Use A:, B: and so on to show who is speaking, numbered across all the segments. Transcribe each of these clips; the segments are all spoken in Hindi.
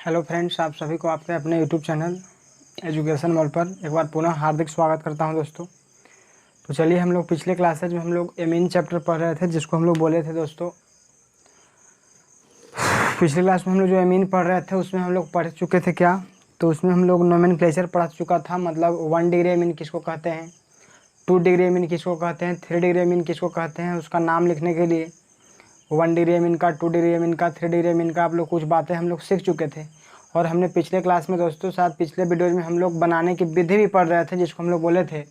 A: हेलो फ्रेंड्स, आप सभी को आपके अपने यूट्यूब चैनल एजुकेशन मॉल पर एक बार पुनः हार्दिक स्वागत करता हूं दोस्तों। तो चलिए, हम लोग पिछले क्लासेज में हम लोग एमीन चैप्टर पढ़ रहे थे, जिसको हम लोग बोले थे दोस्तों। पिछले क्लास में हम लोग जो एमीन पढ़ रहे थे उसमें हम लोग पढ़ चुके थे क्या, तो उसमें हम लोग नोमेनक्लेचर पढ़ चुका था। मतलब 1 डिग्री एमीन किसको कहते हैं, 2 डिग्री एमीन किसको कहते हैं, 3 डिग्री एमीन किसको कहते हैं, उसका नाम लिखने के लिए 1 डिग्री एमीन का, 2 डिग्री एमीन का, 3 डिग्री एमीन का आप लोग कुछ बातें हम लोग सीख चुके थे। और हमने पिछले क्लास में दोस्तों साथ पिछले वीडियोज में हम लोग बनाने की विधि भी पढ़ रहे थे, जिसको हम लोग बोले थे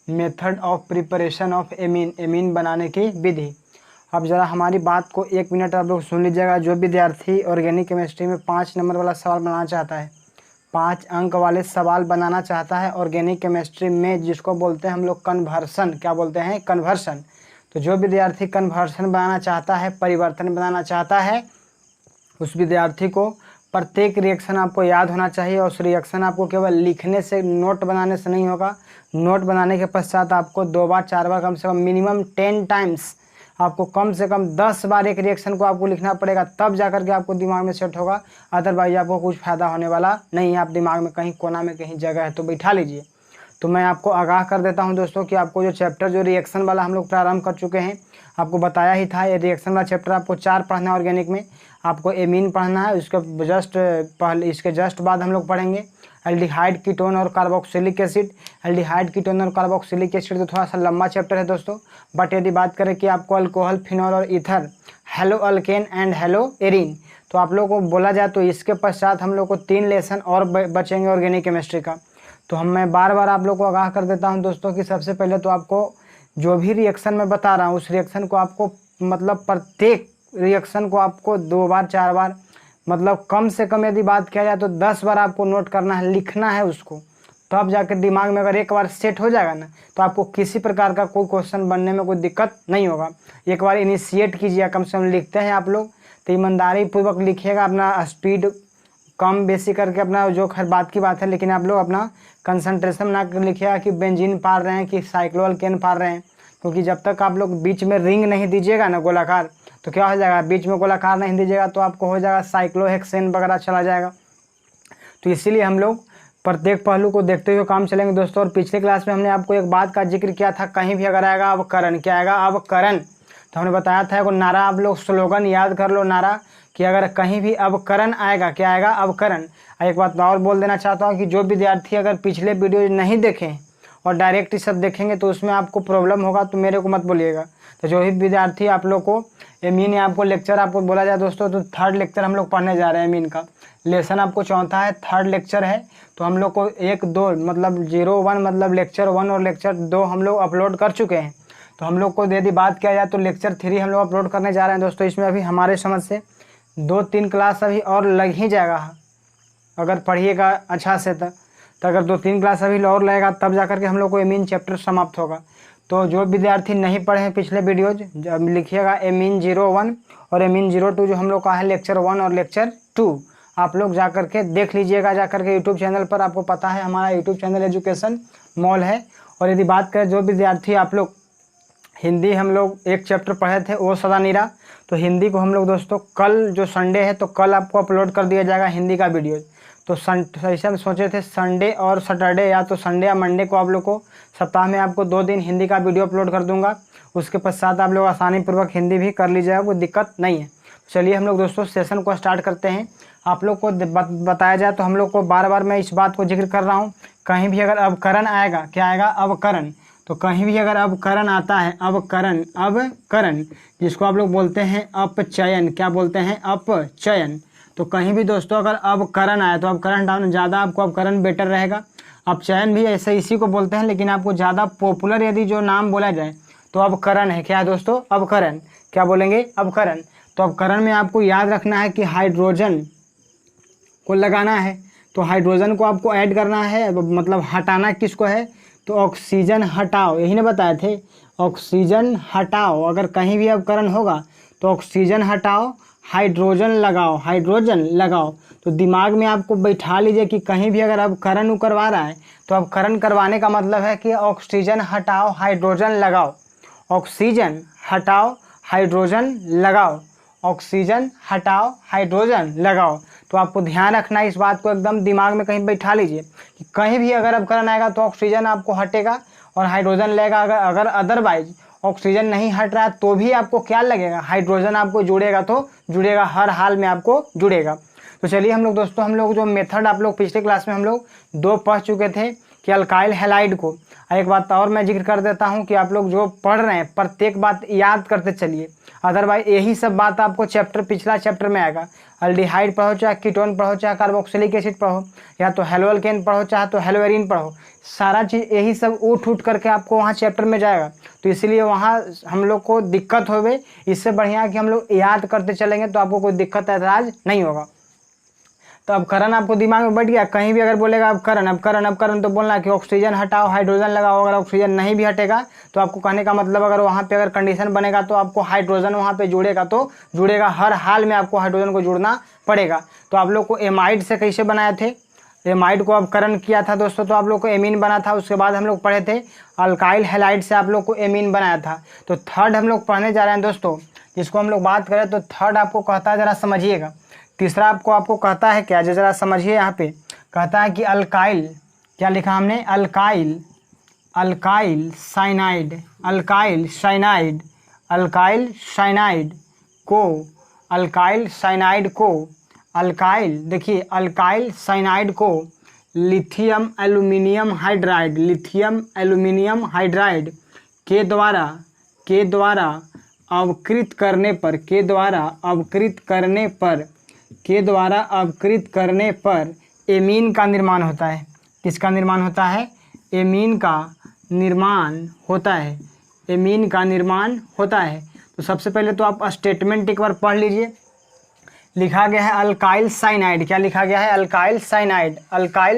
A: method of preparation of amine, amine बनाने की विधि। अब ज़रा हमारी बात को 1 मिनट आप लोग सुन लीजिएगा। जो विद्यार्थी ऑर्गेनिक केमिस्ट्री में 5 नंबर वाला सवाल बनाना चाहता है, 5 अंक वाले सवाल बनाना चाहता है ऑर्गेनिक केमिस्ट्री में, जिसको बोलते हैं हम लोग कन्वर्सन, क्या बोलते हैं, कन्वर्सन। तो जो विद्यार्थी कन्वर्सन बनाना चाहता है, परिवर्तन बनाना चाहता है, उस विद्यार्थी को प्रत्येक रिएक्शन आपको याद होना चाहिए। और उस रिएक्शन आपको केवल लिखने से, नोट बनाने से नहीं होगा। नोट बनाने के पश्चात आपको 2 बार 4 बार, कम से कम मिनिमम 10 टाइम्स आपको कम से कम 10 बार एक रिएक्शन को आपको लिखना पड़ेगा, तब जाकर के आपको दिमाग में सेट होगा। अदरवाइज आपको कुछ फ़ायदा होने वाला नहीं है। आप दिमाग में कहीं कोना में कहीं जगह है तो बैठा लीजिए। तो मैं आपको आगाह कर देता हूं दोस्तों कि आपको जो चैप्टर जो रिएक्शन वाला हम लोग प्रारंभ कर चुके हैं, आपको बताया ही था। ये रिएक्शन वाला चैप्टर आपको 4 पढ़ना है ऑर्गेनिक में। आपको एमीन पढ़ना है, इसके जस्ट बाद हम लोग पढ़ेंगे एल्डिहाइड, कीटोन और कार्बोक्सिलिक एसिड। एल्डिहाइड, कीटोन और कार्बोक्सिलिक एसिड तो थोड़ा सा लंबा चैप्टर है दोस्तों। बट यदि बात करें कि आपको अल्कोहल, फिनॉल और ether, hello alkane and hello arene, तो आप लोगों को बोला जाए तो इसके पश्चात हम लोग को 3 लेसन और बचेंगे ऑर्गेनिक केमिस्ट्री का। तो मैं बार बार आप लोग को आगाह कर देता हूं दोस्तों कि सबसे पहले तो आपको जो भी रिएक्शन मैं बता रहा हूं, उस रिएक्शन को आपको मतलब प्रत्येक रिएक्शन को आपको 2 बार 4 बार, मतलब कम से कम यदि बात किया जाए तो 10 बार आपको नोट करना है, लिखना है उसको। तो अब जाकर दिमाग में अगर एक बार सेट हो जाएगा ना, तो आपको किसी प्रकार का कोई क्वेश्चन बनने में कोई दिक्कत नहीं होगा। एक बार इनिशिएट कीजिए, कम से कम लिखते हैं आप लोग तो ईमानदारी पूर्वक लिखिएगा। अपना स्पीड कम बेसी करके, अपना जो खैर बात की बात है, लेकिन आप लोग अपना कंसंट्रेशन ना लिखिएगा कि बेंजीन पार रहे हैं कि साइक्लोअल्केन पार रहे हैं। क्योंकि जब तक आप लोग बीच में रिंग नहीं दीजिएगा ना गोलाकार, तो क्या हो जाएगा, बीच में गोलाकार नहीं दीजिएगा तो आपको हो जाएगा साइक्लोहेक्सेन वगैरह चला जाएगा। तो इसीलिए हम लोग प्रत्येक पहलू को देखते हुए काम चलेंगे दोस्तों। और पिछले क्लास में हमने आपको एक बात का जिक्र किया था, कहीं भी अगर आएगा अवकरण, क्या आएगा, अवकरण। तो हमने बताया था वो नारा, आप लोग स्लोगन याद कर लो, नारा कि अगर कहीं भी अवकरण आएगा, क्या आएगा, अवकरण। एक बात और बोल देना चाहता हूँ कि जो विद्यार्थी अगर पिछले वीडियो नहीं देखें और डायरेक्ट ही सब देखेंगे तो उसमें आपको प्रॉब्लम होगा, तो मेरे को मत बोलिएगा। तो जो भी विद्यार्थी आप लोग को एमीन आपको लेक्चर आपको बोला जाए दोस्तों, तो 3rd लेक्चर हम लोग पढ़ने जा रहे हैं एमीन का। लेसन आपको 4था है, 3rd लेक्चर है। तो हम लोग को 1, 2 मतलब 0, 1 मतलब लेक्चर 1 और लेक्चर 2 हम लोग अपलोड कर चुके हैं। तो हम लोग को यदि बात किया जाए तो लेक्चर 3 हम लोग अपलोड करने जा रहे हैं दोस्तों। इसमें अभी हमारे समझ से 2-3 क्लास अभी और लग ही जाएगा, अगर पढ़िएगा अच्छा से। तो अगर 2-3 क्लास अभी और लगेगा तब जाकर के हम लोग को एमीन चैप्टर समाप्त होगा। तो जो विद्यार्थी नहीं पढ़े हैं पिछले वीडियोज, जब लिखिएगा एमीन 01 और एमीन 02 जो हम लोग का है लेक्चर 1 और लेक्चर 2, आप लोग जाकर के देख लीजिएगा। जाकर के यूट्यूब चैनल पर, आपको पता है हमारा यूट्यूब चैनल एजुकेशन मॉल है। और यदि बात करें जो विद्यार्थी आप लोग हिंदी, हम लोग एक चैप्टर पढ़े थे ओ सदा नीरा, तो हिंदी को हम लोग दोस्तों कल जो संडे है तो कल आपको अपलोड कर दिया जाएगा हिंदी का वीडियो। तो ऐसे हम सोचे थे संडे और सैटरडे, या तो संडे या मंडे को आप लोग को सप्ताह में आपको 2 दिन हिंदी का वीडियो अपलोड कर दूंगा। उसके पश्चात आप लोग आसानी पूर्वक हिंदी भी कर लीजिएगा, कोई दिक्कत नहीं है। चलिए हम लोग दोस्तों सेशन को स्टार्ट करते हैं। आप लोग को बताया जाए तो हम लोग को बार बार मैं इस बात को जिक्र कर रहा हूँ, कहीं भी अगर अवकरण आएगा, क्या आएगा, अवकरण। तो कहीं भी अगर अवकरण आता है, अवकरण, अवकरण जिसको आप लोग बोलते हैं अपचयन, क्या बोलते हैं, अपचयन। तो कहीं भी दोस्तों अगर अवकरण आए तो अवकरण डाउन, ज़्यादा आपको अवकरण बेटर रहेगा। अपचयन भी ऐसे इसी को बोलते हैं, लेकिन आपको ज़्यादा पॉपुलर यदि जो नाम बोला जाए तो अवकरण है। क्या है दोस्तों, अवकरण, क्या बोलेंगे, अवकरण। तो अवकरण में आपको याद रखना है कि हाइड्रोजन को लगाना है, तो हाइड्रोजन को आपको ऐड करना है, मतलब हटाना किसको है, तो ऑक्सीजन हटाओ, यही ना बताए थे, ऑक्सीजन हटाओ। अगर कहीं भी अवकरण होगा तो ऑक्सीजन हटाओ, हाइड्रोजन लगाओ, हाइड्रोजन लगाओ। तो दिमाग में आपको बैठा लीजिए कि कहीं भी अगर अवकरण करवा रहा है तो अवकरण करवाने का मतलब है कि ऑक्सीजन हटाओ, हाइड्रोजन लगाओ, ऑक्सीजन हटाओ, हाइड्रोजन लगाओ। ऑक्सीजन हटाओ हाइड्रोजन लगाओ। तो आपको ध्यान रखना है, इस बात को एकदम दिमाग में कहीं बैठा लीजिए कि कहीं भी अगर अवकरण आएगा तो ऑक्सीजन आपको हटेगा और हाइड्रोजन लगेगा। अगर अदरवाइज ऑक्सीजन नहीं हट रहा है तो भी आपको क्या लगेगा, हाइड्रोजन आपको जुड़ेगा, तो जुड़ेगा, हर हाल में आपको जुड़ेगा। तो चलिए हम लोग दोस्तों, हम लोग जो मेथड आप लोग पिछले क्लास में हम लोग 2 पढ़ चुके थे कि अल्काइल हैलाइड को। एक बात और मैं जिक्र कर देता हूं कि आप लोग जो पढ़ रहे हैं प्रत्येक बात याद करते चलिए, अदरवाइज यही सब बात आपको पिछला चैप्टर में आएगा। अल्डिहाइड पढ़ो, चाहे कीटोन पढ़ो, चाहे कार्बोक्सिलिक एसिड पढ़ो, या तो हेलोअल्केन पढ़ो, चाहे तो हेलोएरिन पढ़ो, सारा चीज़ यही सब उठ करके आपको वहाँ चैप्टर में जाएगा। तो इसलिए वहाँ हम लोग को दिक्कत हो गई, इससे बढ़िया कि हम लोग याद करते चलेंगे तो आपको कोई दिक्कत एतराज नहीं होगा। तो अवकरण आपको दिमाग में बैठ गया, कहीं भी अगर बोलेगा अवकरण तो बोलना कि ऑक्सीजन हटाओ हाइड्रोजन लगाओ। अगर ऑक्सीजन नहीं भी हटेगा तो आपको कहने का मतलब अगर वहाँ पे अगर कंडीशन बनेगा तो आपको हाइड्रोजन वहाँ पे जुड़ेगा, तो जुड़ेगा, हर हाल में आपको हाइड्रोजन को जुड़ना पड़ेगा। तो आप लोग को एमाइड से कैसे बनाए थे, एमाइड को अवकरण किया था दोस्तों, तो आप लोग को एमीन बना था। उसके बाद हम लोग पढ़े थे अल्काइल हैलाइड से आप लोग को एमीन बनाया था। तो थर्ड हम लोग पढ़ने जा रहे हैं दोस्तों, जिसको हम लोग बात करें तो थर्ड आपको कहता है, जरा समझिएगा। तीसरा आपको कहता है क्या, जरा समझिए, यहाँ पे कहता है कि अल्काइल, क्या लिखा हमने, अल्काइल साइनाइड, अल्काइल साइनाइड को लिथियम एल्यूमिनियम हाइड्राइड के द्वारा अवकृत करने पर एमीन का निर्माण होता है। किसका निर्माण होता है, एमीन का निर्माण होता है। तो सबसे पहले तो आप स्टेटमेंट एक बार पढ़ लीजिए। लिखा गया है अल्काइल साइनाइड, क्या लिखा गया है, अल्काइल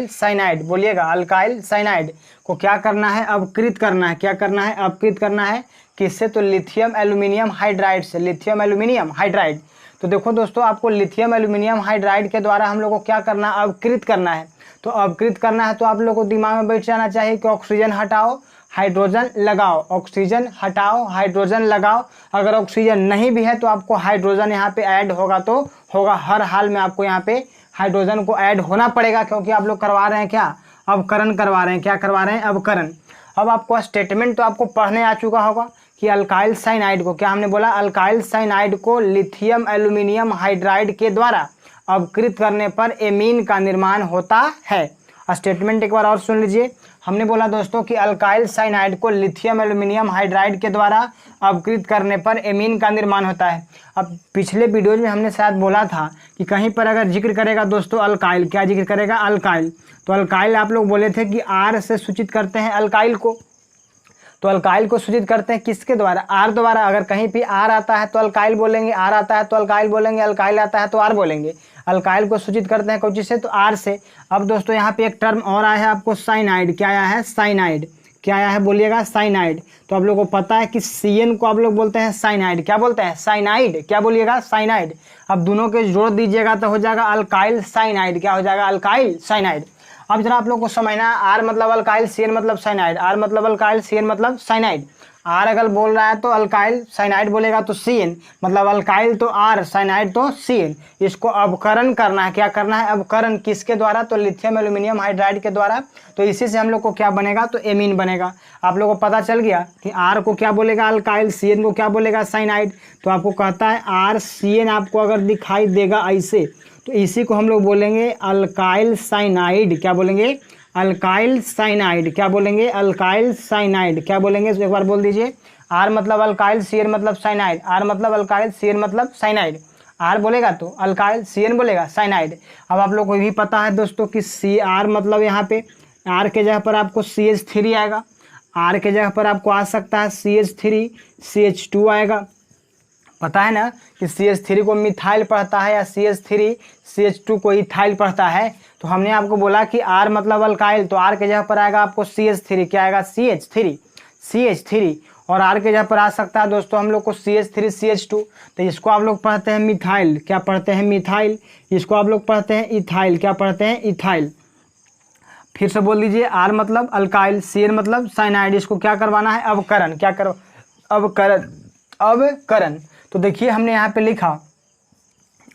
A: साइनाइड बोलिएगा। अल्काइल साइनाइड को क्या करना है, अवकृत करना है। क्या करना है, अवकृत करना है। किससे, तो लिथियम एल्यूमिनियम हाइड्राइड से, लिथियम एल्यूमिनियम हाइड्राइड। तो देखो दोस्तों, आपको लिथियम एल्यूमिनियम हाइड्राइड के द्वारा हम लोग को क्या करना है, अवकृत करना है। तो अवकृत करना है तो आप लोग को दिमाग में बैठ जाना चाहिए कि ऑक्सीजन हटाओ हाइड्रोजन लगाओ, ऑक्सीजन हटाओ हाइड्रोजन लगाओ। अगर ऑक्सीजन नहीं भी है तो आपको हाइड्रोजन यहाँ पे ऐड होगा, तो होगा, हर हाल में आपको यहाँ पे हाइड्रोजन को ऐड होना पड़ेगा, क्योंकि आप लोग करवा रहे हैं क्या, अवकरण करवा रहे हैं। क्या करवा रहे हैं, अवकरण। अब आपको स्टेटमेंट तो आपको पढ़ने आ चुका होगा कि अल्काइल साइनाइड को, क्या हमने बोला, अल्काइल साइनाइड को लिथियम एल्यूमिनियम हाइड्राइड के द्वारा अवकृत करने पर एमीन का निर्माण होता है। स्टेटमेंट एक बार और सुन लीजिए। हमने बोला दोस्तों कि अल्काइल साइनाइड को लिथियम एल्यूमिनियम हाइड्राइड के द्वारा अवकृत करने पर एमीन का निर्माण होता है। अब पिछले वीडियोज में हमने शायद बोला था कि कहीं पर अगर जिक्र करेगा दोस्तों अल्काइल, क्या जिक्र करेगा, अल्काइल, तो अल्काइल आप लोग बोले थे कि आर से सूचित करते हैं अल्काइल को। तो अल्काइल को सूचित करते हैं किसके द्वारा, आर द्वारा। अगर कहीं भी आर आता है तो अल्काइल बोलेंगे, आर आता है तो अल्काइल बोलेंगे, अल्काइल आता है तो आर बोलेंगे। अल्काइल को सूचित करते हैं कौन चीज से, तो आर से। अब दोस्तों यहाँ पे एक टर्म और आया है आपको, साइनाइड। क्या आया है, साइनाइड। क्या आया है बोलिएगा, साइनाइड। तो आप लोगों को पता है कि CN को आप लोग बोलते हैं साइनाइड। क्या बोलते हैं, साइनाइड। क्या बोलिएगा, साइनाइड। अब दोनों के जोड़ दीजिएगा तो हो जाएगा अल्काइल साइनाइड। क्या हो जाएगा, अल्काइल साइनाइड। अब जरा आप लोग को समझना, आर मतलब अल्काइल, CN मतलब साइनाइड, आर मतलब अल्काइल, CN मतलब साइनाइड। आर अगर बोल रहा है तो अल्काइल, साइनाइड बोलेगा तो CN, मतलब अल्काइल तो आर, साइनाइड तो CN। इसको अवकरण करना है। क्या करना है, अवकरण। किसके द्वारा, तो लिथियम एल्यूमिनियम हाइड्राइड के द्वारा। तो इसी से हम लोग को क्या बनेगा, तो एमीन बनेगा। आप लोगों को पता चल गया कि आर को क्या बोलेगा, अल्काइल, CN को क्या बोलेगा, साइनाइड। तो आपको कहता है RCN आपको अगर दिखाई देगा ऐसे, तो इसी को हम लोग बोलेंगे अल्काइल साइनाइड। क्या बोलेंगे, अल्काइल साइनाइड। क्या बोलेंगे, अल्काइल साइनाइड। क्या बोलेंगे, एक बार बोल दीजिए। आर मतलब अल्काइल, CN मतलब साइनाइड। आर मतलब अल्काइल, CN मतलब साइनाइड। आर बोलेगा तो अल्काइल, CN बोलेगा साइनाइड। अब आप लोग को भी पता है दोस्तों कि CR मतलब यहाँ पे आर के जगह पर आपको CH3 आएगा, आर के जगह पर आपको आ सकता है CH3, CH2 आएगा। पता है ना कि CH3 को मिथाइल पढ़ता है या CH3 CH2 को इथाइल पढ़ता है। तो हमने आपको बोला कि R मतलब अल्काइल, तो R के जगह पर आएगा आपको CH3। क्या आएगा, CH3। और R के जगह पर आ सकता है दोस्तों हम लोग को CH3 CH2। तो इसको आप लोग पढ़ते हैं मिथाइल। क्या पढ़ते हैं, मिथाइल। इसको आप लोग पढ़ते हैं इथाइल। क्या पढ़ते हैं, इथाइल। फिर से बोल दीजिए, R मतलब अल्काइल, CN मतलब साइनाइड। इसको क्या करवाना है, अवकरण। क्या करो, अवकरण। तो देखिए हमने यहाँ पे लिखा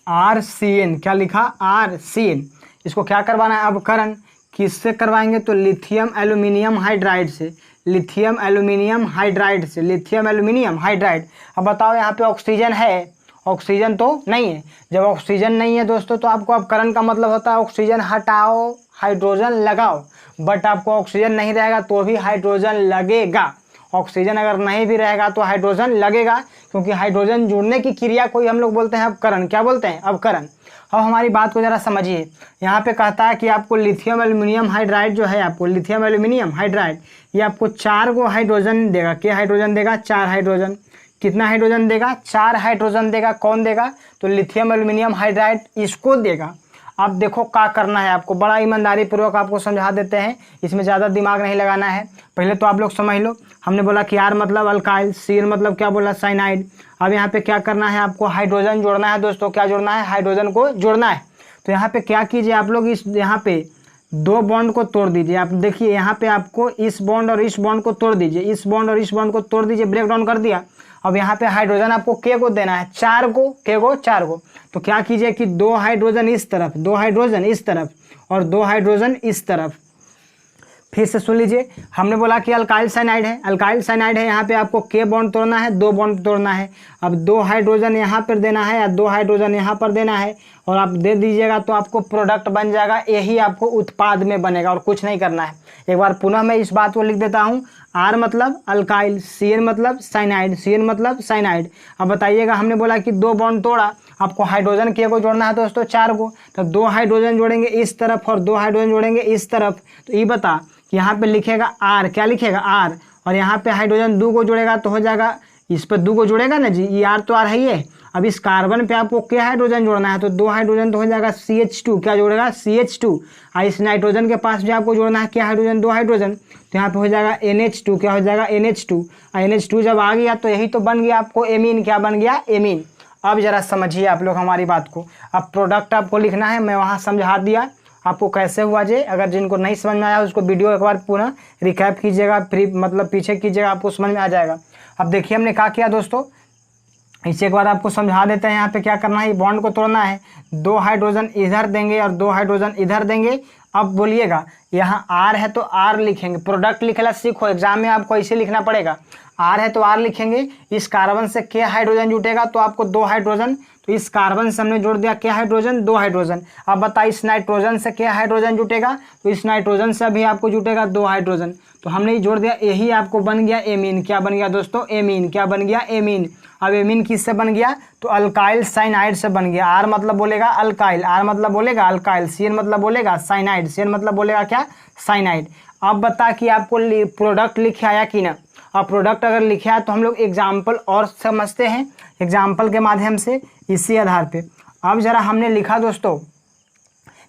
A: RCN, क्या लिखा RCN। इसको क्या करवाना है अवकरण, किससे करवाएंगे तो लिथियम एल्यूमिनियम हाइड्राइड से, लिथियम एल्यूमिनियम हाइड्राइड से, लिथियम एल्यूमिनियम हाइड्राइड। अब बताओ यहाँ पे ऑक्सीजन है, ऑक्सीजन तो नहीं है। जब ऑक्सीजन नहीं है दोस्तों तो आपको अवकरण का मतलब होता है ऑक्सीजन हटाओ हाइड्रोजन लगाओ, बट आपको ऑक्सीजन नहीं रहेगा तो भी हाइड्रोजन लगेगा। ऑक्सीजन अगर नहीं भी रहेगा तो हाइड्रोजन लगेगा, क्योंकि हाइड्रोजन जुड़ने की क्रिया को ही हम लोग बोलते हैं अवकरण। क्या बोलते हैं अवकरण। अब हमारी बात को ज़रा समझिए, यहाँ पे कहता है कि आपको लिथियम एल्यूमिनियम हाइड्राइड जो है, आपको लिथियम एल्यूमिनियम हाइड्राइड ये आपको 4 गो हाइड्रोजन देगा। क्या हाइड्रोजन देगा 4 हाइड्रोजन। कितना हाइड्रोजन देगा 4 हाइड्रोजन देगा। कौन देगा तो लिथियम एल्यूमिनियम हाइड्राइड इसको देगा। अब देखो क्या करना है आपको, बड़ा ईमानदारी पूर्वक आपको समझा देते हैं, इसमें ज़्यादा दिमाग नहीं लगाना है। पहले तो आप लोग समझ लो, हमने बोला कि R मतलब अल्काइल, CN मतलब क्या बोला साइनाइड। अब यहाँ पे क्या करना है आपको हाइड्रोजन जोड़ना है दोस्तों। क्या जोड़ना है हाइड्रोजन को जोड़ना है। तो यहाँ पे क्या कीजिए आप लोग, इस यहाँ पे 2 बॉन्ड को तोड़ दीजिए। आप देखिए यहाँ पे आपको इस बॉन्ड और इस बॉन्ड को तोड़ दीजिए, इस बॉन्ड और इस बॉन्ड को तोड़ दीजिए, ब्रेक डाउन कर दिया। अब यहाँ पे हाइड्रोजन आपको के को देना है 4 को, के को 4 को। तो क्या कीजिए कि 2 हाइड्रोजन इस तरफ, 2 हाइड्रोजन इस तरफ और 2 हाइड्रोजन इस तरफ। फिर से सुन लीजिए, हमने बोला कि अल्काइल साइनाइड है, अल्काइल साइनाइड है। यहाँ पे आपको के बॉन्ड तोड़ना है, 2 बॉन्ड तोड़ना है। अब 2 हाइड्रोजन यहाँ पर देना है या 2 हाइड्रोजन यहाँ पर देना है और आप दे दीजिएगा तो आपको प्रोडक्ट बन जाएगा। यही आपको उत्पाद में बनेगा और कुछ नहीं करना है। एक बार पुनः मैं इस बात को लिख देता हूँ, R मतलब अल्काइल, CN मतलब साइनाइड, CN मतलब साइनाइड। अब बताइएगा, हमने बोला कि 2 बॉन्ड तोड़ा, आपको हाइड्रोजन के को जोड़ना है दोस्तों 4 को। तो 2 हाइड्रोजन जोड़ेंगे इस तरफ और 2 हाइड्रोजन जोड़ेंगे इस तरफ। तो ये बता कि यहाँ पे लिखेगा R, क्या लिखेगा R, और यहाँ पे हाइड्रोजन 2 को जोड़ेगा तो हो जाएगा, इस पर 2 को जोड़ेगा ना जी, ये R तो R है ही है। अब इस कार्बन पे आपको क्या हाइड्रोजन जोड़ना है तो 2 हाइड्रोजन तो हो जाएगा CH2, क्या जोड़ेगा CH2। इस नाइट्रोजन के पास भी आपको जोड़ना है क्या हाइड्रोजन, 2 हाइड्रोजन, तो यहाँ पे हो जाएगा NH2, क्या हो जाएगा NH2। NH2 जब आ गया तो यही तो बन गया आपको एमीन। क्या बन गया एमीन। अब जरा समझिए आप लोग हमारी बात को। अब प्रोडक्ट आपको लिखना है, मैं वहाँ समझा दिया आपको कैसे हुआ जे। अगर जिनको नहीं समझ में आया उसको वीडियो एक बार पुनः रिकैप कीजिएगा, फिर मतलब पीछे कीजिएगा, आपको समझ में आ जाएगा। अब देखिए हमने क्या किया दोस्तों, इसे एक बार आपको समझा देते हैं। यहाँ पे क्या करना है, बॉन्ड को तोड़ना है, 2 हाइड्रोजन इधर देंगे और 2 हाइड्रोजन इधर देंगे। अब बोलिएगा यहाँ R है तो R लिखेंगे, प्रोडक्ट लिखेला सीखो, एग्जाम में आपको ऐसे लिखना पड़ेगा। R है तो R लिखेंगे, इस कार्बन से के हाइड्रोजन जुटेगा तो आपको 2 हाइड्रोजन, तो इस कार्बन से हमने जोड़ दिया के हाइड्रोजन, 2 हाइड्रोजन। अब बताइए इस नाइट्रोजन से के हाइड्रोजन जुटेगा तो इस नाइट्रोजन से भी आपको जुटेगा 2 हाइड्रोजन, तो हमने जोड़ दिया, यही आपको बन गया एमीन। क्या बन गया दोस्तों एमीन, क्या बन गया एमीन। अब एमीन किससे बन गया तो अल्काइल साइनाइड से बन गया। R मतलब बोलेगा अल्काइल, R मतलब बोलेगा अल्काइल, CN मतलब बोलेगा साइनाइड, CN मतलब बोलेगा क्या साइनाइड। अब बता कि आपको प्रोडक्ट लिखे आया कि ना। अब प्रोडक्ट अगर लिखे आया तो हम लोग एग्जाम्पल और समझते हैं, एग्जाम्पल के माध्यम से इसी आधार पे। अब जरा हमने लिखा दोस्तों,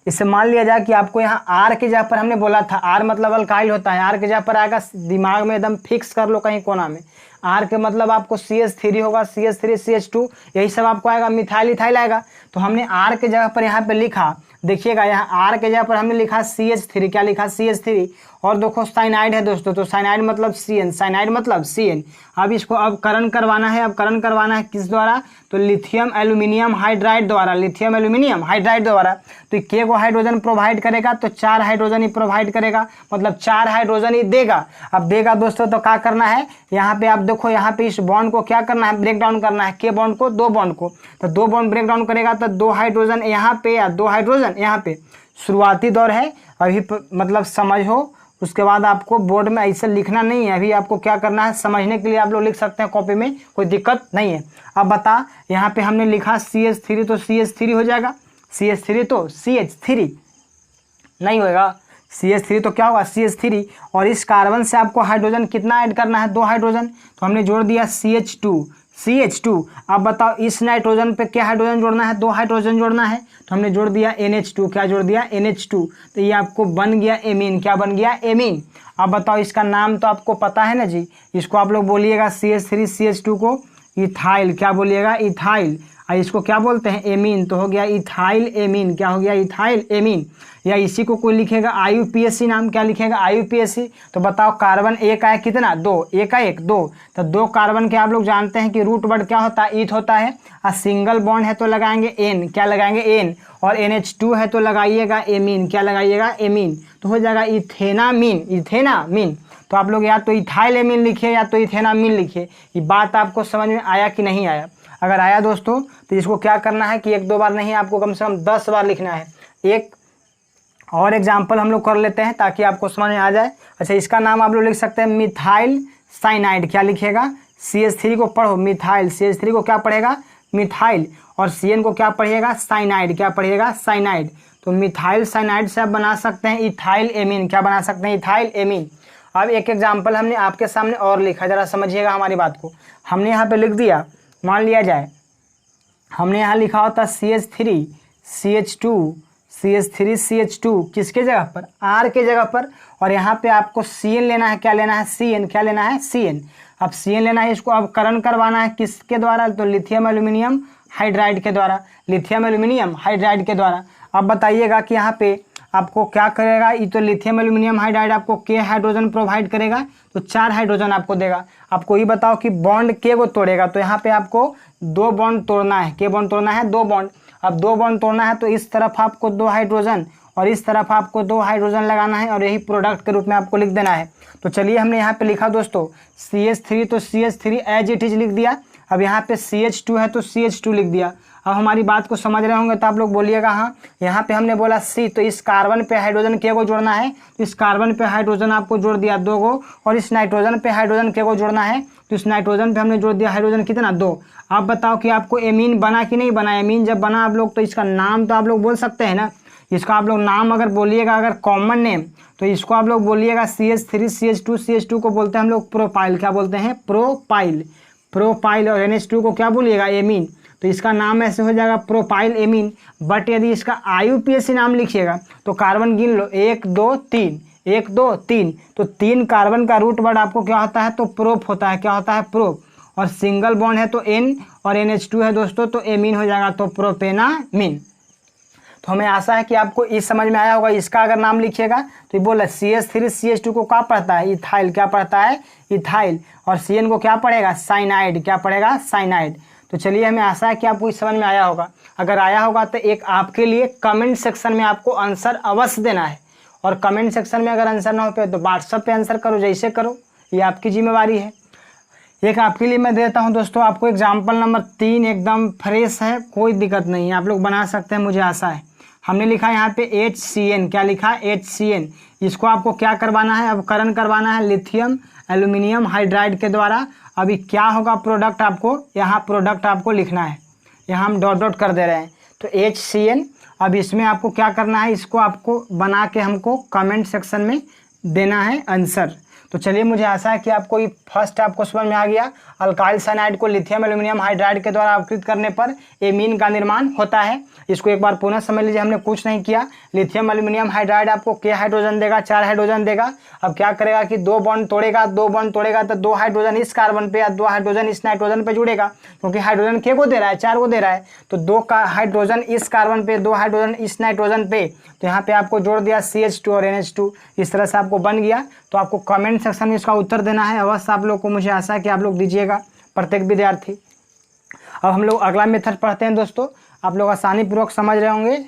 A: इससे मान लिया जाए कि आपको यहाँ R के जगह पर हमने बोला था, R मतलब अल्काइल होता है, R के जगह पर आएगा, दिमाग में एकदम फिक्स कर लो कहीं कोना में। R के मतलब आपको CH3 होगा, CH3 CH2 यही सब आपको आएगा, मिथाइल इथाइल आएगा। तो हमने R के जगह पर यहाँ पे लिखा, देखिएगा यहाँ R के जगह पर हमने लिखा CH3, क्या लिखा CH3। और देखो साइनाइड है दोस्तों, तो साइनाइड मतलब CN, साइनाइड मतलब CN। अब इसको अवकरण करवाना है, अवकरण करवाना है किस द्वारा तो लिथियम एल्यूमिनियम हाइड्राइड द्वारा, लिथियम एल्यूमिनियम हाइड्राइड द्वारा। तो के को हाइड्रोजन प्रोवाइड करेगा तो 4 हाइड्रोजन ही प्रोवाइड करेगा, मतलब 4 हाइड्रोजन ही देगा। अब देगा दोस्तों तो क्या करना है, यहाँ पे आप देखो, यहाँ पे इस बॉन्ड को क्या करना है ब्रेक डाउन करना है, के बॉन्ड को 2 बॉन्ड को। तो 2 बॉन्ड ब्रेक डाउन करेगा तो 2 हाइड्रोजन यहाँ पे या 2 हाइड्रोजन यहाँ पे। शुरुआती दौर है अभी, मतलब समझ हो, उसके बाद आपको बोर्ड में ऐसे लिखना नहीं है। अभी आपको क्या करना है, समझने के लिए आप लोग लिख सकते हैं कॉपी में, कोई दिक्कत नहीं है। अब बता यहाँ पे हमने लिखा CH3 तो CH3 हो जाएगा, CH3 तो CH3 नहीं होगा, CH3 तो क्या होगा CH3। और इस कार्बन से आपको हाइड्रोजन कितना ऐड करना है 2 हाइड्रोजन, तो हमने जोड़ दिया CH2। अब बताओ इस नाइट्रोजन पे क्या हाइड्रोजन जोड़ना है 2 हाइड्रोजन जोड़ना है, तो हमने जोड़ दिया NH2, क्या जोड़ दिया NH2। तो ये आपको बन गया एमीन, क्या बन गया एमीन। अब बताओ इसका नाम तो आपको पता है ना जी, इसको आप लोग बोलिएगा CH3 CH2 को इथाइल, क्या बोलिएगा इथाइल। और इसको क्या बोलते हैं, एमीन। तो हो गया इथाइल एमीन। क्या हो गया, इथाइल एमीन। या इसी को कोई लिखेगा IUPAC नाम, क्या लिखेगा, IUPAC। तो बताओ कार्बन एक आया कितना, 2, एक का 1 2। तो 2 कार्बन के आप लोग जानते हैं कि रूट वर्ड क्या होता है, ईथ होता है। और सिंगल बॉन्ड है तो लगाएंगे N, क्या लगाएंगे N। और NH2 है तो लगाइएगा एमीन, क्या लगाइएगा, एमीन। तो हो जाएगा इथेनामीन, इथेनामीन। तो आप लोग या तो इथाइल एमीन लिखिए या तो इथेनामीन लिखिए। ये बात आपको समझ में आया कि नहीं आया। अगर आया दोस्तों तो इसको क्या करना है कि 1-2 बार नहीं, आपको कम से कम 10 बार लिखना है। एक और एग्जाम्पल हम लोग कर लेते हैं ताकि आपको समझ में आ जाए। अच्छा, इसका नाम आप लोग लिख सकते हैं मिथाइल साइनाइड। क्या लिखेगा, CH3 को पढ़ो, मिथाइल। CH3 को क्या पढ़ेगा, मिथाइल। और CN को क्या पढ़िएगा, साइनाइड। क्या पढ़िएगा, साइनाइड। तो मिथाइल साइनाइड से आप बना सकते हैं इथाइल एमीन। क्या बना सकते हैं, इथाइल एमीन। अब एक एग्जाम्पल हमने आपके सामने और लिखा, जरा समझिएगा हमारी बात को। हमने यहाँ पे लिख दिया, मान लिया जाए हमने यहाँ लिखा होता CH3 CH2 CH3 CH2 किसके जगह पर, R के जगह पर। और यहाँ पे आपको CN लेना है, क्या लेना है, CN। क्या लेना है, CN। अब CN लेना है, इसको अब करण करवाना है किसके द्वारा, तो लिथियम एल्यूमिनियम हाइड्राइड के द्वारा, लिथियम एल्यूमिनियम हाइड्राइड के द्वारा। अब बताइएगा कि यहाँ पे आपको क्या करेगा, ये तो लिथियम एल्यूमिनियम हाइड्राइड आपको K हाइड्रोजन प्रोवाइड करेगा, तो 4 हाइड्रोजन आपको देगा। आपको ये बताओ कि बॉन्ड K को तोड़ेगा, तो यहाँ पे आपको 2 बॉन्ड तोड़ना है, K बॉन्ड तोड़ना है, 2 बॉन्ड। अब 2 बॉन्ड तोड़ना है तो इस तरफ आपको 2 हाइड्रोजन और इस तरफ आपको 2 हाइड्रोजन लगाना है और यही प्रोडक्ट के रूप में आपको लिख देना है। तो चलिए हमने यहाँ पे लिखा दोस्तों CH3, तो CH3 एज इट इज लिख दिया। अब यहाँ पे CH2 है तो CH2 लिख दिया। अब हमारी बात को समझ रहे होंगे तो आप लोग बोलिएगा हाँ। यहाँ पे हमने बोला C, तो इस कार्बन पे हाइड्रोजन K को जोड़ना है, तो इस कार्बन पे हाइड्रोजन आपको जोड़ दिया 2 को। और इस नाइट्रोजन पे हाइड्रोजन K को जोड़ना है, तो इस नाइट्रोजन पे हमने जोड़ दिया हाइड्रोजन कितना, 2। आप बताओ कि आपको एमीन बना कि नहीं बना। एमीन जब बना आप लोग, तो इसका नाम तो आप लोग बोल सकते हैं ना। इसका आप लोग नाम अगर बोलिएगा, अगर कॉमन नेम, तो इसको आप लोग बोलिएगा CH3 CH2 CH2 को बोलते हैं हम लोग प्रोपाइल। क्या बोलते हैं, प्रोपाइल। प्रोपाइल। और NH2 को क्या बोलिएगा, एमीन। तो इसका नाम ऐसे हो जाएगा प्रोपाइल एमीन। बट यदि इसका IUPAC नाम लिखिएगा तो कार्बन गिन लो, 1 2 3, 1 2 3। तो 3 कार्बन का रूट वर्ड आपको क्या होता है, तो प्रोप होता है। क्या होता है, प्रोप। और सिंगल बॉन्ड है तो N और NH2 है दोस्तों, तो एमीन हो जाएगा, तो प्रोपेनामीन। तो हमें आशा है कि आपको इस समझ में आया होगा। इसका अगर नाम लिखिएगा तो ये बोला CH3 CH2 को क्या पढ़ता है, इथाइल। क्या पढ़ता है, इथाइल। और CN को क्या पढ़ेगा, साइनाइड। क्या पढ़ेगा, साइनाइड। तो चलिए हमें आशा है कि आपको इस समझ में आया होगा। अगर आया होगा तो एक आपके लिए कमेंट सेक्शन में आपको आंसर अवश्य देना है। और कमेंट सेक्शन में अगर आंसर ना हो पाए तो व्हाट्सएप पे आंसर करो, जैसे करो, ये आपकी जिम्मेवारी है। एक आपके लिए मैं देता हूं दोस्तों, आपको एग्जाम्पल नंबर 3 एकदम फ्रेश है, कोई दिक्कत नहीं है, आप लोग बना सकते हैं, मुझे आशा है। हमने लिखा यहाँ पे HCN। क्या लिखा, HCN। इसको आपको क्या करवाना है, अब करण करवाना है लिथियम एल्यूमिनियम हाइड्राइड के द्वारा। अभी क्या होगा प्रोडक्ट, आपको यहाँ प्रोडक्ट आपको लिखना है, यहाँ हम डॉट डॉट कर दे रहे हैं, तो HCN। अब इसमें आपको क्या करना है, इसको आपको बना के हमको कमेंट सेक्शन में देना है आंसर। तो चलिए, मुझे आशा है कि आपको ये फर्स्ट आपको समझ में आ गया। अल्काइल साइनाइड को लिथियम एल्यूमिनियम हाइड्राइड के द्वारा अपकृत करने पर एमीन का निर्माण होता है। इसको एक बार पुनः समझ लीजिए, हमने कुछ नहीं किया। लिथियम एल्यूमिनियम हाइड्राइड आपको K हाइड्रोजन देगा, 4 हाइड्रोजन देगा। अब क्या करेगा कि 2 बॉन्ड तोड़ेगा, 2 बॉन्ड तोड़ेगा तो 2 हाइड्रोजन इस कार्बन पे या 2 हाइड्रोजन इस नाइट्रोजन पे जुड़ेगा, क्योंकि हाइड्रोजन K को दे रहा है, 4 को दे रहा है। तो 2 का हाइड्रोजन इस कार्बन पे, 2 हाइड्रोजन इस नाइट्रोजन पे, तो यहाँ पे आपको जोड़ दिया CH2 और NH2। इस तरह से आपको बन गया। तो आपको कमेंट सेक्शन में इसका उत्तर देना है अवश्य आप लोग को, मुझे आशा है कि आप लोग दीजिएगा, प्रत्येक विद्यार्थी। अब हम लोग अगला मेथड पढ़ते हैं दोस्तों, आप लोग आसानी पूर्वक समझ रहे होंगे।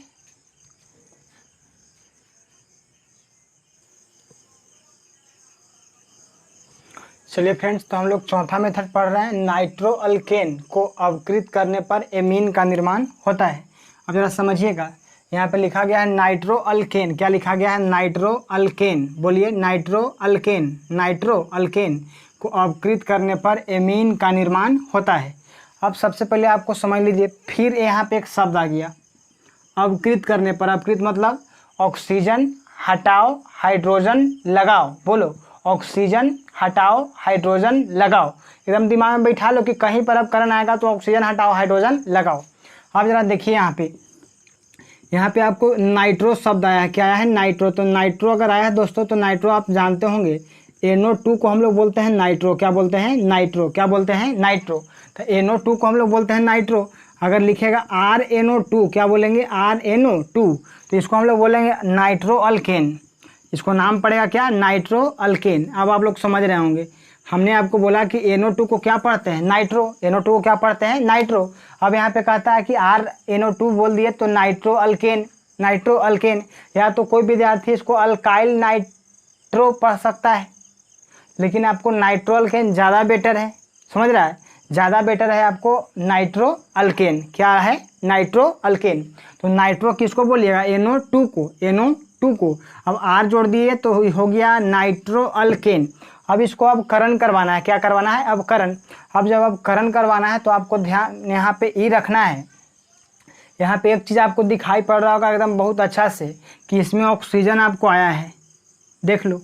A: चलिए फ्रेंड्स, तो हम लोग चौथा मेथड पढ़ रहे हैं। नाइट्रो अल्केन को अवकृत करने पर एमीन का निर्माण होता है। अब जरा समझिएगा, यहाँ पे लिखा गया है नाइट्रो अल्केन। क्या लिखा गया है, नाइट्रो अल्केन। बोलिए, नाइट्रो अल्केन। नाइट्रो अल्केन को अवकृत करने पर एमीन का निर्माण होता है। अब सबसे पहले आपको समझ लीजिए, फिर यहाँ पे एक शब्द आ गया, अवकृत करने पर। अवकृत मतलब ऑक्सीजन हटाओ, हाइड्रोजन लगाओ। बोलो, ऑक्सीजन हटाओ, हाइड्रोजन लगाओ। एकदम दिमाग में बैठा लो कि कहीं पर अब करण आएगा तो ऑक्सीजन हटाओ, हाइड्रोजन लगाओ। अब जरा देखिए यहाँ पे आपको नाइट्रो शब्द आया है। क्या आया है, नाइट्रो। तो नाइट्रो अगर आया है दोस्तों, तो नाइट्रो आप जानते होंगे, NO2 को हम लोग बोलते हैं नाइट्रो। क्या बोलते हैं, नाइट्रो। क्या बोलते हैं, नाइट्रो। तो NO2 को हम लोग बोलते हैं नाइट्रो। अगर लिखेगा RnO2, क्या बोलेंगे RnO2, तो इसको हम लोग बोलेंगे नाइट्रो अल्केन। इसको नाम पड़ेगा क्या, नाइट्रो अल्केन। अब आप लोग समझ रहे होंगे, हमने आपको बोला कि NO2 को क्या पढ़ते हैं, नाइट्रो। NO2 को क्या पढ़ते हैं, नाइट्रो। अब यहाँ पे कहता है कि RnO2 बोल दिए तो नाइट्रो अल्केन, नाइट्रो अल्केन। या तो कोई विद्यार्थी इसको अल्काइल नाइट्रो पढ़ सकता है, लेकिन आपको नाइट्रो अल्केन ज़्यादा बेटर है। समझ रहा है, ज़्यादा बेटर है आपको नाइट्रो अल्केन। क्या है, नाइट्रो अल्केन। तो नाइट्रो किसको बोलिएगा, NO2 को, NO2 को। अब R जोड़ दिए तो हो गया नाइट्रो अल्केन। अब इसको अब करण करवाना है, क्या करवाना है, अब करण। अब जब अब करण करवाना है तो आपको ध्यान यहाँ पे ई रखना है। यहाँ पे एक चीज़ आपको दिखाई पड़ रहा होगा एकदम बहुत अच्छा से कि इसमें ऑक्सीजन आपको आया है, देख लो,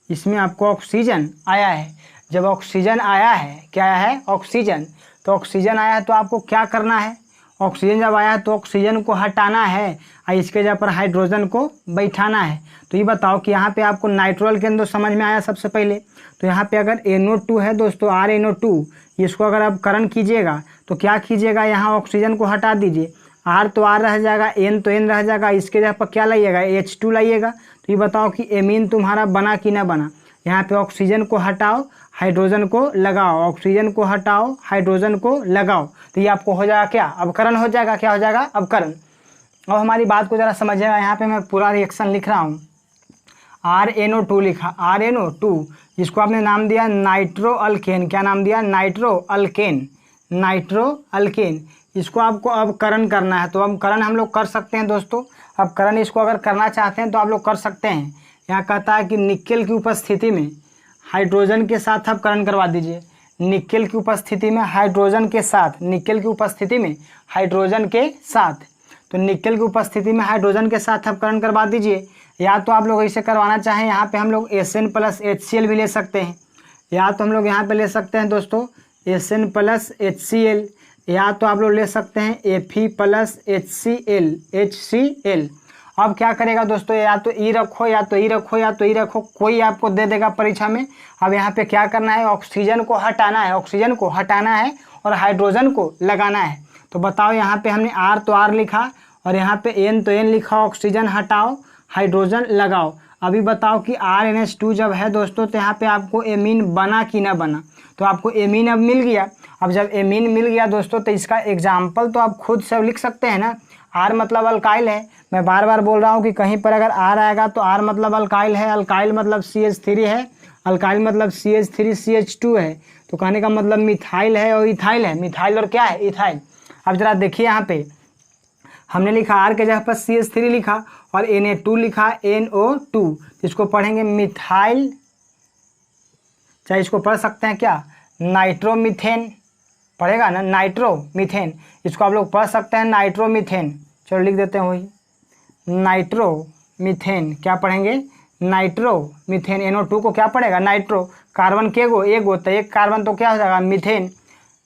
A: इसमें आपको ऑक्सीजन आया है। जब ऑक्सीजन आया है, क्या आया है, ऑक्सीजन, तो ऑक्सीजन आया है तो आपको क्या करना है, ऑक्सीजन जब आया है तो ऑक्सीजन को हटाना है और इसके जगह पर हाइड्रोजन को बैठाना है। तो ये बताओ कि यहाँ पे आपको नाइट्रो अल्केन तो समझ में आया सबसे पहले। तो यहाँ पे अगर NO2 है दोस्तों, RnO2, इसको अगर आप करण कीजिएगा तो क्या कीजिएगा, यहाँ ऑक्सीजन को हटा दीजिए, R तो R रह जाएगा, N तो N रह जाएगा, इसके जगह पर क्या लाइएगा, H2 लाइएगा। तो ये बताओ कि एमीन तुम्हारा बना कि ना बना। यहाँ पे ऑक्सीजन को हटाओ, हाइड्रोजन को लगाओ, ऑक्सीजन को हटाओ, हाइड्रोजन को लगाओ, तो ये आपको हो जाएगा क्या, अवकरण हो जाएगा। क्या हो जाएगा, अवकरण। अब हमारी बात को ज़रा समझिएगा, यहाँ पे मैं पूरा रिएक्शन लिख रहा हूँ। RnO2 लिखा, RnO2, जिसको आपने नाम दिया नाइट्रो अल्केन। क्या नाम दिया, नाइट्रो अल्केन, नाइट्रो अल्केन। इसको आपको अब करण करना है, तो अब करण हम लोग कर सकते हैं दोस्तों। अब करण इसको अगर करना चाहते हैं तो आप लोग कर सकते हैं। यहाँ कहता है कि निकेल की उपस्थिति में हाइड्रोजन के साथ आप करण करवा दीजिए। निकेल की उपस्थिति में हाइड्रोजन के साथ, निकेल की उपस्थिति में हाइड्रोजन के साथ, तो निकेल की उपस्थिति में हाइड्रोजन के साथ आप करण करवा दीजिए। या तो आप लोग ऐसे करवाना चाहें, यहाँ पे हम लोग SN प्लस HCl भी ले सकते हैं। या तो हम लोग यहाँ पे ले सकते हैं दोस्तों SN प्लस HCl, या तो आप लोग ले सकते हैं Fe प्लस HCl। अब क्या करेगा दोस्तों, या तो ई रखो, या तो ई रखो, या तो ई रखो, कोई आपको दे देगा परीक्षा में। अब यहाँ पे क्या करना है, ऑक्सीजन को हटाना है, ऑक्सीजन को हटाना है और हाइड्रोजन को लगाना है। तो बताओ, यहाँ पे हमने R तो R लिखा और यहाँ पे N तो N लिखा, ऑक्सीजन हटाओ, हाइड्रोजन लगाओ। अभी बताओ कि RnH2 जब है दोस्तों, तो यहाँ पे आपको एमीन बना कि ना बना। तो आपको एमीन अब मिल गया। अब जब एमीन मिल गया दोस्तों, तो इसका एग्जाम्पल तो आप खुद से लिख सकते हैं ना। R मतलब अल्काइल है, मैं बार बार बोल रहा हूँ कि कहीं पर अगर R आएगा तो R मतलब अल्काइल है, अल्काइल मतलब CH3 है, अल्काइल मतलब CH3 CH2 है, तो कहने का मतलब मिथाइल है और इथाइल है। मिथाइल और क्या है, इथाइल। अब जरा देखिए, यहाँ पे हमने लिखा R के जगह पर CH3 लिखा और Na2 लिखा, NO2, इसको पढ़ेंगे मिथाइल, चाहे इसको पढ़ सकते हैं क्या, नाइट्रोमीथेन पढ़ेगा ना, नाइट्रोमीथेन। इसको आप लोग पढ़ सकते हैं नाइट्रोमीथेन। चलो लिख देते हैं वही, नाइट्रोमीथेन। क्या पढ़ेंगे, नाइट्रोमीथेन। NO2 को क्या पढ़ेगा, नाइट्रो, कार्बन के गो, एक गो, तो एक कार्बन तो क्या हो जाएगा, मीथेन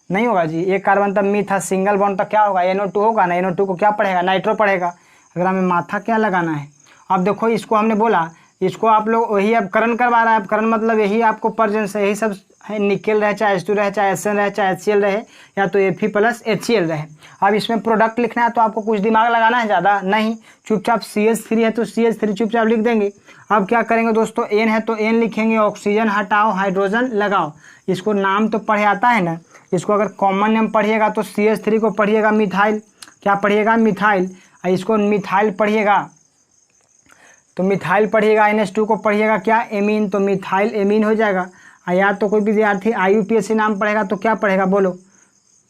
A: नहीं होगा जी, एक कार्बन तब मीथा, सिंगल बॉन्ड तो क्या होगा, NO2 होगा ना। NO2 को क्या पढ़ेगा, नाइट्रो पढ़ेगा। अगर हमें माथा क्या लगाना है, अब देखो इसको हमने बोला, इसको आप लोग वही अब करण करवा रहा है। अब करण मतलब यही आपको प्रेजेंस है, यही सब है, निकेल रहे, चाहे H2 रहे, चाहे SN रहे, चाहे HCl रहे, या तो Fe प्लस HCl रहे। अब इसमें प्रोडक्ट लिखना है तो आपको कुछ दिमाग लगाना है ज़्यादा नहीं, चुपचाप CH3 है तो CH3 चुपचाप लिख देंगे। अब क्या करेंगे दोस्तों, N है तो N लिखेंगे, ऑक्सीजन हटाओ, हाइड्रोजन लगाओ। इसको नाम तो पढ़े आता है ना, इसको अगर कॉमन नेम पढ़िएगा तो CH3 को पढ़िएगा मिथाइल, क्या पढ़िएगा, मिथाइल। इसको मिथाइल पढ़िएगा तो मिथाइल पढ़िएगा, NH2 को पढ़िएगा क्या, एमीन, तो मिथाइल एमीन हो जाएगा। या तो कोई विद्यार्थी IUPAC नाम पढ़ेगा तो क्या पढ़ेगा, बोलो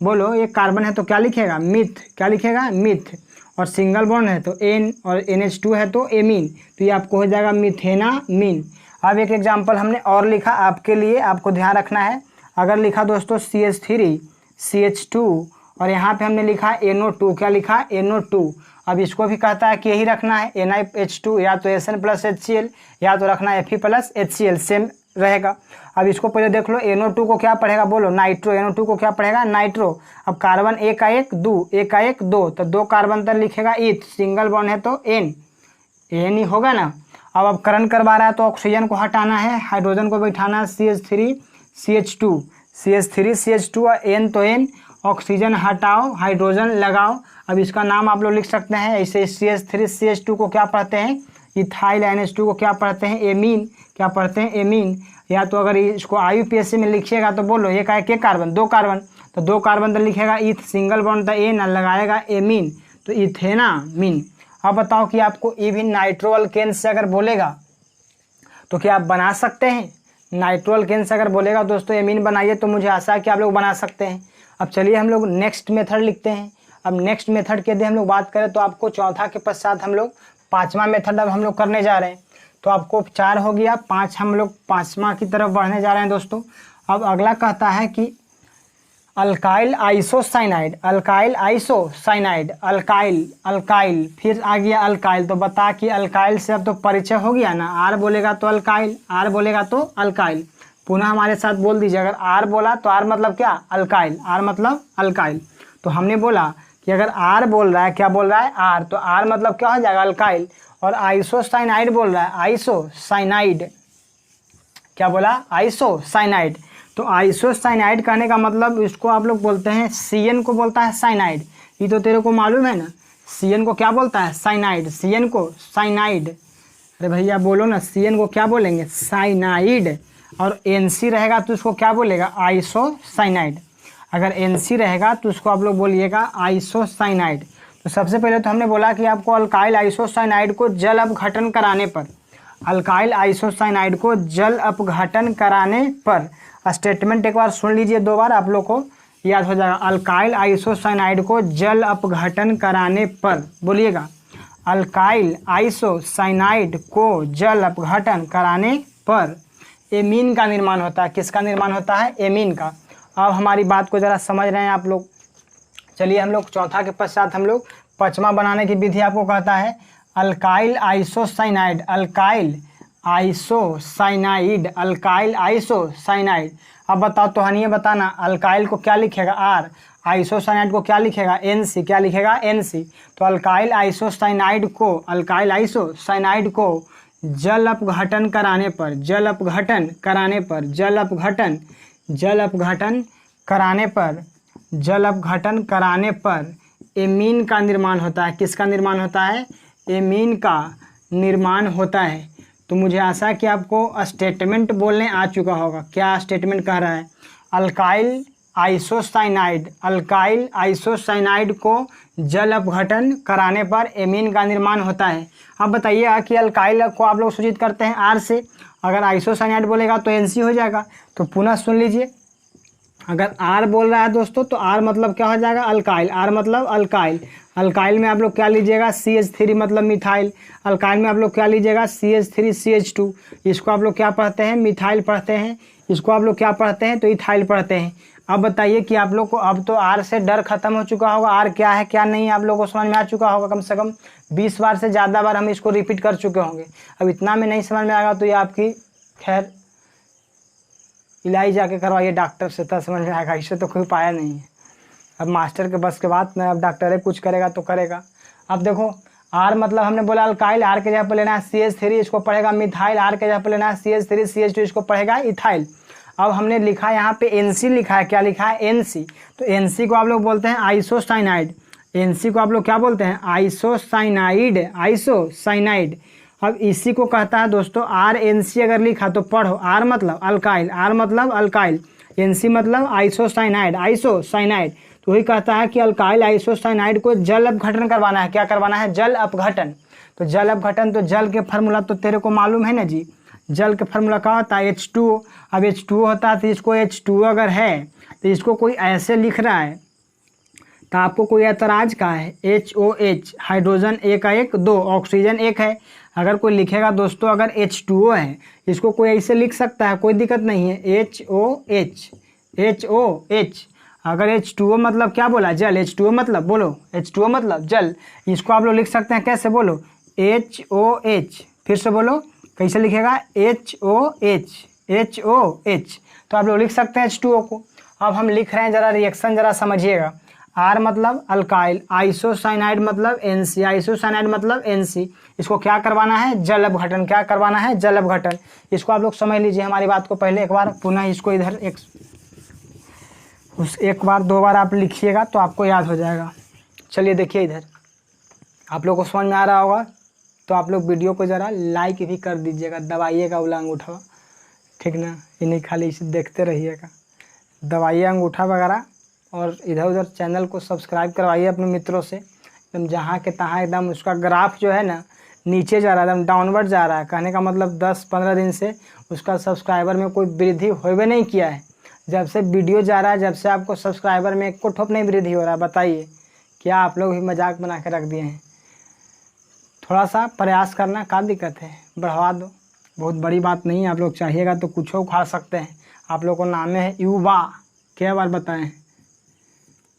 A: बोलो, एक कार्बन है तो क्या लिखेगा, मिथ, क्या लिखेगा, मिथ, और सिंगल बॉन्ड है तो N और NH2 है तो एमीन, तो ये आपको हो जाएगा मिथेनामीन। अब एक एग्जाम्पल हमने और लिखा आपके लिए, आपको ध्यान रखना है। अगर लिखा दोस्तों CH3 CH2 और यहाँ पे हमने लिखा NO2, क्या लिखा, NO2। अब इसको भी कहता है कि यही रखना है NiH2, या तो SN प्लस HCl, या तो रखना है Fe प्लस HCl, सेम रहेगा। अब इसको पहले देख लो, NO2 को क्या पढ़ेगा, बोलो, नाइट्रो। NO2 को क्या पढ़ेगा, नाइट्रो। अब कार्बन एक का एक दो, एक का एक दो, तो दो कार्बन तक लिखेगा ईथ, सिंगल बॉन्ड है तो N ही होगा ना। अब करण करवा रहा है तो ऑक्सीजन को हटाना है, हाइड्रोजन को बैठाना है, CH3 CH2 CH3 CH2 और N तो N, ऑक्सीजन हटाओ, हाइड्रोजन लगाओ। अब इसका नाम आप लोग लिख सकते हैं ऐसे, CH3CH2 को क्या पढ़ते हैं, इथाइल NH2 को क्या पढ़ते हैं, एमीन। क्या पढ़ते हैं, एमीन। या तो अगर इसको IUPAC में लिखिएगा तो बोलो ये का है कार्बन, 2 कार्बन, तो 2 कार्बन तो लिखेगा ईथ, सिंगल बॉन्ड तो ए ना लगाएगा एमीन, तो इथेनामीन। अब बताओ कि आपको इवन नाइट्रोअल्केन से अगर बोलेगा तो क्या आप बना सकते हैं, नाइट्रोअल्केन से अगर बोलेगा दोस्तों एमीन बनाइए, तो मुझे आशा है कि आप लोग बना सकते हैं। अब चलिए हम लोग नेक्स्ट मेथड लिखते हैं। अब नेक्स्ट मेथड के यदि हम लोग बात करें तो आपको चौथा के पश्चात हम लोग पाँचवा मेथड अब हम लोग करने जा रहे हैं। तो आपको 4 हो गया, 5 हम लोग पाँचवा की तरफ बढ़ने जा रहे हैं दोस्तों। अब अगला कहता है कि alkyl isocyanide, alkyl isocyanide, alkyl, alkyl, फिर आ गया अल्काइल। तो बता कि अल्काइल से अब तो परिचय हो गया ना, आर बोलेगा तो अल्काइल, आर बोलेगा तो अल्काइल। पुनः हमारे साथ बोल दीजिए, अगर आर बोला तो आर मतलब क्या, अल्काइल, आर मतलब अल्काइल। तो हमने बोला कि अगर आर बोल रहा है, क्या बोल रहा है, आर, तो आर मतलब क्या हो जाएगा, अल्काइल। और आइसोसाइनाइड बोल रहा है, आइसोसाइनाइड, क्या बोला, आइसोसाइनाइड। तो आइसोसाइनाइड कहने का मतलब इसको आप लोग बोलते हैं, CN को बोलता है साइनाइड। ये तो तेरे को मालूम है ना, CN को क्या बोलता है, साइनाइड, CN को साइनाइड। अरे भैया बोलो ना, CN को क्या बोलेंगे, साइनाइड। और NC रहेगा तो उसको क्या बोलेगा, आइसोसाइनाइड। अगर NC रहेगा तो उसको आप लोग बोलिएगा आइसोसाइनाइड। तो सबसे पहले तो हमने बोला कि आपको अल्काइल आइसोसाइनाइड को जल अपघटन कराने पर, अल्काइल आइसोसाइनाइड को जल अपघटन कराने पर, स्टेटमेंट एक बार सुन लीजिए, 2 बार आप लोग को याद हो जाएगा। अल्काइल आइसोसाइनाइड को जल अपघटन कराने पर, बोलिएगा, अल्काइल आइसोसाइनाइड को जल अपघटन कराने पर एमीन का निर्माण होता है। किसका निर्माण होता है, एमीन का। अब हमारी बात को ज़रा समझ रहे हैं आप लोग। चलिए हम लोग चौथा के पश्चात हम लोग पाँचवा बनाने की विधि आपको कहता है alkyl isocyanide, alkyl isocyanide, alkyl isocyanide. अब बताओ तो हनिए बताना, अल्काइल को क्या लिखेगा, आर, आइसोसाइनाइड को क्या लिखेगा, NC, क्या लिखेगा, NC। तो अल्काइल आइसोसाइनाइड को, अल्काइल आइसोसाइनाइड को जल अपघटन कराने पर, जल अपघटन कराने पर, जल अपघटन, जल अपघटन कराने पर, जल अपघटन कराने पर एमीन का निर्माण होता है। किसका निर्माण होता है, एमीन का निर्माण होता है। तो मुझे आशा है कि आपको स्टेटमेंट बोलने आ चुका होगा। क्या स्टेटमेंट कह रहा है, अल्काइल आइसोसाइनाइड, अल्काइल आइसोसाइनाइड को जल अपघटन कराने पर एमीन का निर्माण होता है। अब बताइए कि अल्काइल को आप लोग सूचित करते हैं आर से, अगर आइसोसाइनाइड बोलेगा तो NC हो जाएगा। तो पुनः सुन लीजिए, अगर आर बोल रहा है दोस्तों तो आर मतलब क्या हो जाएगा, अल्काइल, आर मतलब अल्काइल। अल्काइल में आप लोग क्या लीजिएगा, CH3 मतलब मिथाइल। अल्काइल में आप लोग क्या लीजिएगा, CH3CH2। इसको आप लोग क्या पढ़ते हैं, मिथाइल पढ़ते हैं। इसको आप लोग क्या पढ़ते हैं, तो इथाइल पढ़ते हैं। अब बताइए कि आप लोग को अब तो आर से डर खत्म हो चुका होगा, आर क्या है क्या नहीं आप लोग को समझ में आ चुका होगा। कम से कम 20 बार से ज़्यादा बार हम इसको रिपीट कर चुके होंगे। अब इतना में नहीं समझ में आएगा तो ये आपकी खैर इलाज जाके करवाइए डॉक्टर से, तब समझ में आएगा। इससे तो कोई पाया नहीं है। अब मास्टर के बस के बात में, अब डॉक्टर कुछ करेगा तो करेगा। अब देखो आर मतलब हमने बोला अल्काइल, आर के जगह पर लेना है CH3, इसको पढ़ेगा मिथाइल, आर के जगह पर लेना है CH3CH2, इसको पढ़ेगा इथाइल। अब हमने लिखा यहाँ पे NC लिखा है, क्या लिखा है, NC। तो NC को आप लोग बोलते हैं आइसोसाइनाइड, NC को आप लोग क्या बोलते हैं, आइसोसाइनाइड, आइसोसाइनाइड। अब इसी को कहता है दोस्तों RNC। अगर लिखा तो पढ़ो, आर मतलब अल्काइल, आर मतलब अल्काइल, NC मतलब आइसोसाइनाइड, आइसोसाइनाइड। तो वही कहता है कि अल्काइल आइसोसाइनाइड को जल अपघटन करवाना है। क्या करवाना है, जल अपघटन। तो जल अपघटन, तो जल के फार्मूला तो तेरे को मालूम है ना जी, जल के फार्मूला क्या होता है, H2O। अब H2O होता है तो इसको H2O अगर है तो इसको कोई ऐसे लिख रहा है तो आपको कोई ऐतराज का है, HOH, हाइड्रोजन एक है, 2 ऑक्सीजन 1 है। अगर कोई लिखेगा दोस्तों अगर H2O है, इसको कोई ऐसे लिख सकता है, कोई दिक्कत नहीं है, HOH, HOH। अगर H2O मतलब क्या बोला, जल, H2O मतलब बोलो, H2O मतलब जल। इसको आप लोग लिख सकते हैं कैसे, बोलो HOH। फिर से बोलो कैसे लिखेगा, HOH, HOH। तो आप लोग लिख सकते हैं H2O को। अब हम लिख रहे हैं, जरा रिएक्शन जरा समझिएगा। आर मतलब अल्काइल, आइसोसाइनाइड मतलब NC, आइसोसाइनाइड मतलब NC। इसको क्या करवाना है, जल अपघटन। क्या करवाना है, जल अपघटन। इसको आप लोग समझ लीजिए हमारी बात को। पहले एक बार पुनः इसको इधर एक उस एक बार 2 बार आप लिखिएगा तो आपको याद हो जाएगा। चलिए देखिए इधर आप लोग को समझ में आ रहा होगा तो आप लोग वीडियो को ज़रा लाइक भी कर दीजिएगा, दबाइएगा वाला अंगूठा, ठीक ना, ये नहीं खाली इसे देखते रहिएगा, दबाइए अंगूठा वगैरह। और इधर उधर चैनल को सब्सक्राइब करवाइए अपने मित्रों से। एकदम जहाँ के तहाँ एकदम उसका ग्राफ जो है ना नीचे जा रहा है, एकदम डाउनवर्ड जा रहा है। कहने का मतलब 10-15 दिन से उसका सब्सक्राइबर में कोई वृद्धि होवे नहीं किया है। जब से वीडियो जा रहा है, जब से आपको सब्सक्राइबर में एक को ठोप नहीं वृद्धि हो रहा है। बताइए क्या आप लोग भी मजाक बना के रख दिए हैं? थोड़ा सा प्रयास करना, क्या दिक्कत है, बढ़वा दो, बहुत बड़ी बात नहीं है। आप लोग चाहिएगा तो कुछ उखाड़ सकते हैं। आप लोग को नाम है युवा, क्या बार बताएं,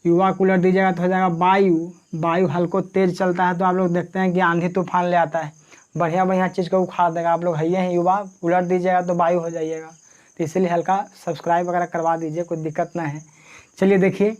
A: युवा कूलर दीजिएगा तो हो जाएगा वायु। वायु हल्को तेज चलता है तो आप लोग देखते हैं कि आंधी तूफान ले आता है, बढ़िया बढ़िया चीज़ को उखाड़ देगा। आप लोग है युवा कूलर दीजिएगा तो वायु हो जाइएगा। तो इसलिए हल्का सब्सक्राइब वगैरह करवा दीजिए, कोई दिक्कत ना है। चलिए देखिए,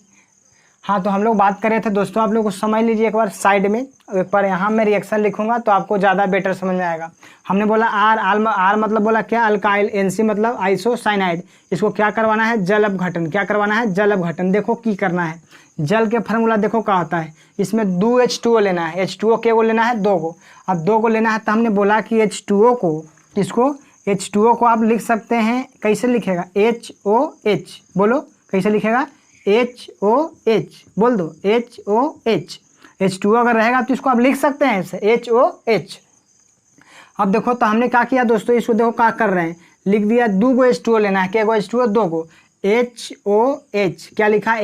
A: हाँ तो हम लोग बात कर रहे थे दोस्तों, आप लोग को समझ लीजिए एक बार साइड में, एक बार यहाँ मैं रिएक्शन लिखूंगा तो आपको ज़्यादा बेटर समझ में आएगा। हमने बोला आर मतलब बोला क्या, अल्काइल, NC मतलब आइसोसाइनाइड। इसको क्या करवाना है, जल अपघटन। क्या करवाना है, जल अपघटन। देखो की करना है, जल के फार्मूला देखो क्या होता है। इसमें 2 H2O लेना है। H2O के वो लेना है 2 को। अब 2 को लेना है तो हमने बोला कि H2O को, इसको H2O को आप लिख सकते हैं, कैसे लिखेगा, HOH। बोलो कैसे लिखेगा, HOH, बोल दो HOH। H2O अगर रहेगा तो इसको आप लिख सकते हैं ऐसे HOH। अब देखो तो हमने क्या किया दोस्तों, इसको देखो क्या कर रहे हैं, लिख दिया 2 को H2O लेना है। क्या को H2O, 2 को HOH। क्या लिखा,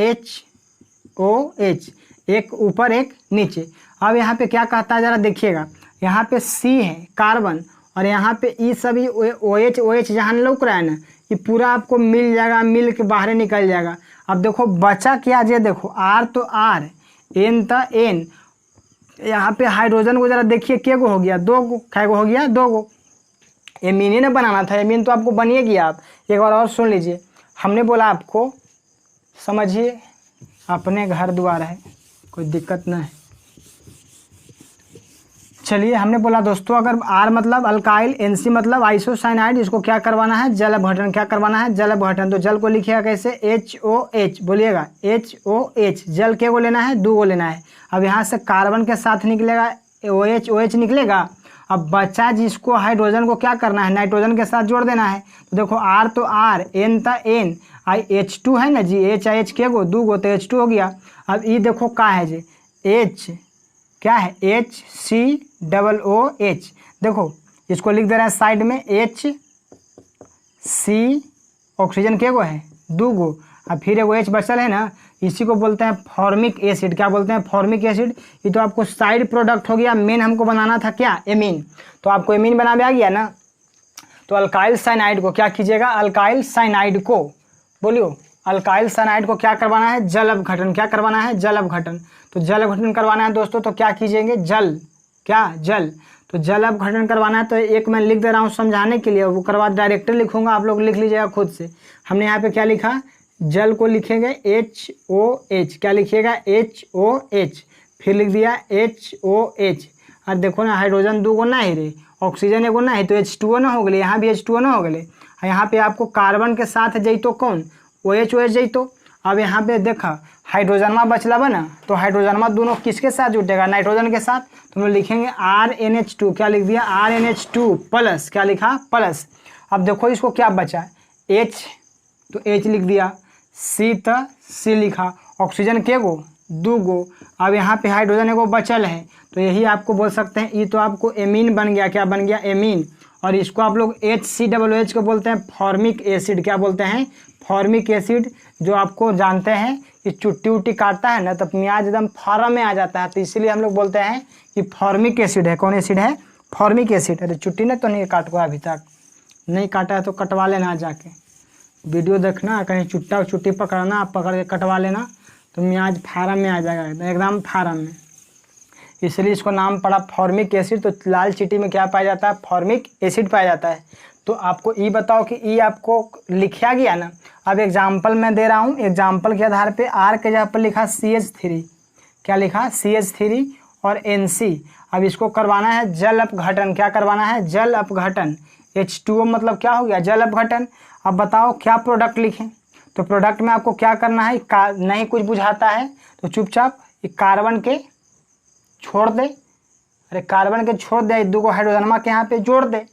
A: HOH, एक ऊपर एक नीचे। अब यहाँ पे क्या कहता है जरा देखिएगा, यहाँ पे C है कार्बन और यहाँ पे E सभी OH जहाँ लौक रहा है ना, ये पूरा आपको मिल जाएगा, मिल के बाहर निकल जाएगा। अब देखो बचा क्या, ये देखो R तो R, N तो N। यहाँ पे हाइड्रोजन को जरा देखिए, क्या को हो गया, 2 को, क्या को हो गया, 2 को। एमीन ही ना बनाना था, एमीन तो आपको बनिए गया। आप एक बार और सुन लीजिए, हमने बोला आपको समझिए, अपने घर द्वार है, कोई दिक्कत ना है। चलिए हमने बोला दोस्तों, अगर R मतलब अल्काइल, NC मतलब आइसोसाइनाइड, इसको क्या करवाना है, जल अपघटन। क्या करवाना है, जल अपघटन। तो जल को लिखिएगा कैसे, HOH, बोलिएगा HOH। जल के को लेना है, 2 को लेना है। अब यहाँ से कार्बन के साथ निकलेगा OH निकलेगा। अब बचा जिसको हाइड्रोजन को क्या करना है, नाइट्रोजन के साथ जोड़ देना है। तो देखो R तो R, N तो N, H2 है ना जी, H के को 2 को, तो H2 हो गया। अब ये देखो क्या है जी, H क्या है, HCOOH। देखो इसको लिख दे रहा है साइड में, HC, ऑक्सीजन के को है 2 को, अब फिर एगो H बचल है ना, इसी को बोलते हैं फॉर्मिक एसिड। क्या बोलते हैं, फॉर्मिक एसिड। ये तो आपको साइड प्रोडक्ट हो गया, मेन हमको बनाना था क्या, एमीन। तो आपको एमीन बना में आ गया ना। तो अल्काइल साइनाइड को क्या कीजिएगा, अल्काइल साइनाइड को, बोलियो अल्काइल साइनाइड को क्या करवाना है, जल अपघटन। क्या करवाना है, जल अपघटन। तो जल अपघटन करवाना है दोस्तों, तो क्या कीजिएंगे, जल, क्या जल, तो जल अपघटन करवाना है। तो एक मैं लिख दे रहा हूँ समझाने के लिए, वो करवा डायरेक्टर लिखूंगा, आप लोग लिख लीजिएगा खुद से। हमने यहाँ पे क्या लिखा, जल को लिखेंगे HOH। क्या लिखिएगा, HOH, फिर लिख दिया HOH। और देखो ना हाइड्रोजन 2 को ना ही रे, ऑक्सीजन एगो ना है, तो H2O ना हो गए, यहाँ भी H2O ना हो गए। यहाँ पे आपको कार्बन के साथ जैतो कौन, OH जैतो। अब यहाँ पे देखा हाइड्रोजनमा बचला बना, तो हाइड्रोजनमा दोनों किसके साथ जुटेगा, नाइट्रोजन के साथ। तो हम लोग लिखेंगे RNH2। क्या लिख दिया, RNH2 प्लस, क्या लिखा, प्लस। अब देखो इसको क्या बचा, H, तो H लिख दिया, C तो C लिखा, ऑक्सीजन के गो 2 गो। अब यहाँ पे हाइड्रोजन एगो बचल है, तो यही आपको बोल सकते हैं, ये तो आपको एमीन बन गया। क्या बन गया, एमीन। और इसको आप लोग HCOOH को बोलते हैं फॉर्मिक एसिड। क्या बोलते हैं, फॉर्मिक एसिड। जो आपको जानते हैं कि चुट्टी उट्टी काटता है ना, तो प्याज एकदम फार्म में आ जाता है, तो इसीलिए हम लोग बोलते हैं कि फॉर्मिक एसिड है। कौन एसिड है, फॉर्मिक एसिड। अरे चुट्टी ने तो नहीं काट को, अभी तक नहीं काटा है तो कटवा लेना, जाके वीडियो देखना, कहीं चुट्टी पकड़ना, आप पकड़ के कटवा लेना, तो म्याज फार्म में आ जाएगा, एकदम फार्म में। इसलिए इसको नाम पड़ा फॉर्मिक एसिड। तो लाल चींटी में क्या पाया जाता है, फॉर्मिक एसिड पाया जाता है। तो आपको ये बताओ कि ये आपको लिखा गया ना। अब एग्जाम्पल मैं दे रहा हूँ, एग्जाम्पल के आधार पे R के जगह पर लिखा CH3। क्या लिखा, CH3 और NC। अब इसको करवाना है जल अपघटन। क्या करवाना है, जल अपघटन। H2O मतलब क्या हो गया, जल अपघटन। अब बताओ क्या प्रोडक्ट लिखें, तो प्रोडक्ट में आपको क्या करना है, नहीं कुछ बुझाता है तो चुपचाप कार्बन के छोड़ दे, अरे कार्बन के छोड़ दे, 2 को हाइड्रोजनमा के यहाँ पे जोड़ दे।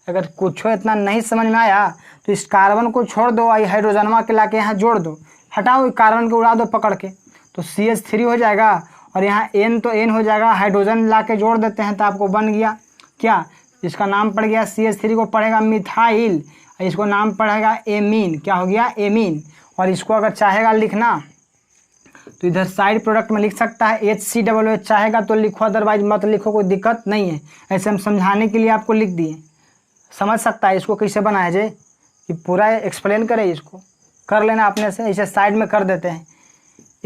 A: अगर कुछ इतना नहीं समझ में आया तो इस कार्बन को छोड़ दो, आई हाइड्रोजनमा के ला के यहाँ जोड़ दो, हटाओ कार्बन को उड़ा दो पकड़ के, तो CH3 हो जाएगा। और यहाँ N तो N हो जाएगा, हाइड्रोजन ला के जोड़ देते हैं तो आपको बन गया क्या, इसका नाम पड़ गया CH3 को पड़ेगा मिथाइल, इसको नाम पड़ेगा एमीन। क्या हो गया, एमीन। और इसको अगर चाहेगा लिखना तो इधर साइड प्रोडक्ट में लिख सकता है, HCOOH चाहेगा तो लिखो, अदरवाइज मत लिखो, कोई दिक्कत नहीं है। ऐसे हम समझाने के लिए आपको लिख दिए, समझ सकता है इसको कैसे बनाया जाए, कि पूरा एक्सप्लेन करें, इसको कर लेना अपने से। इसे साइड में कर देते हैं,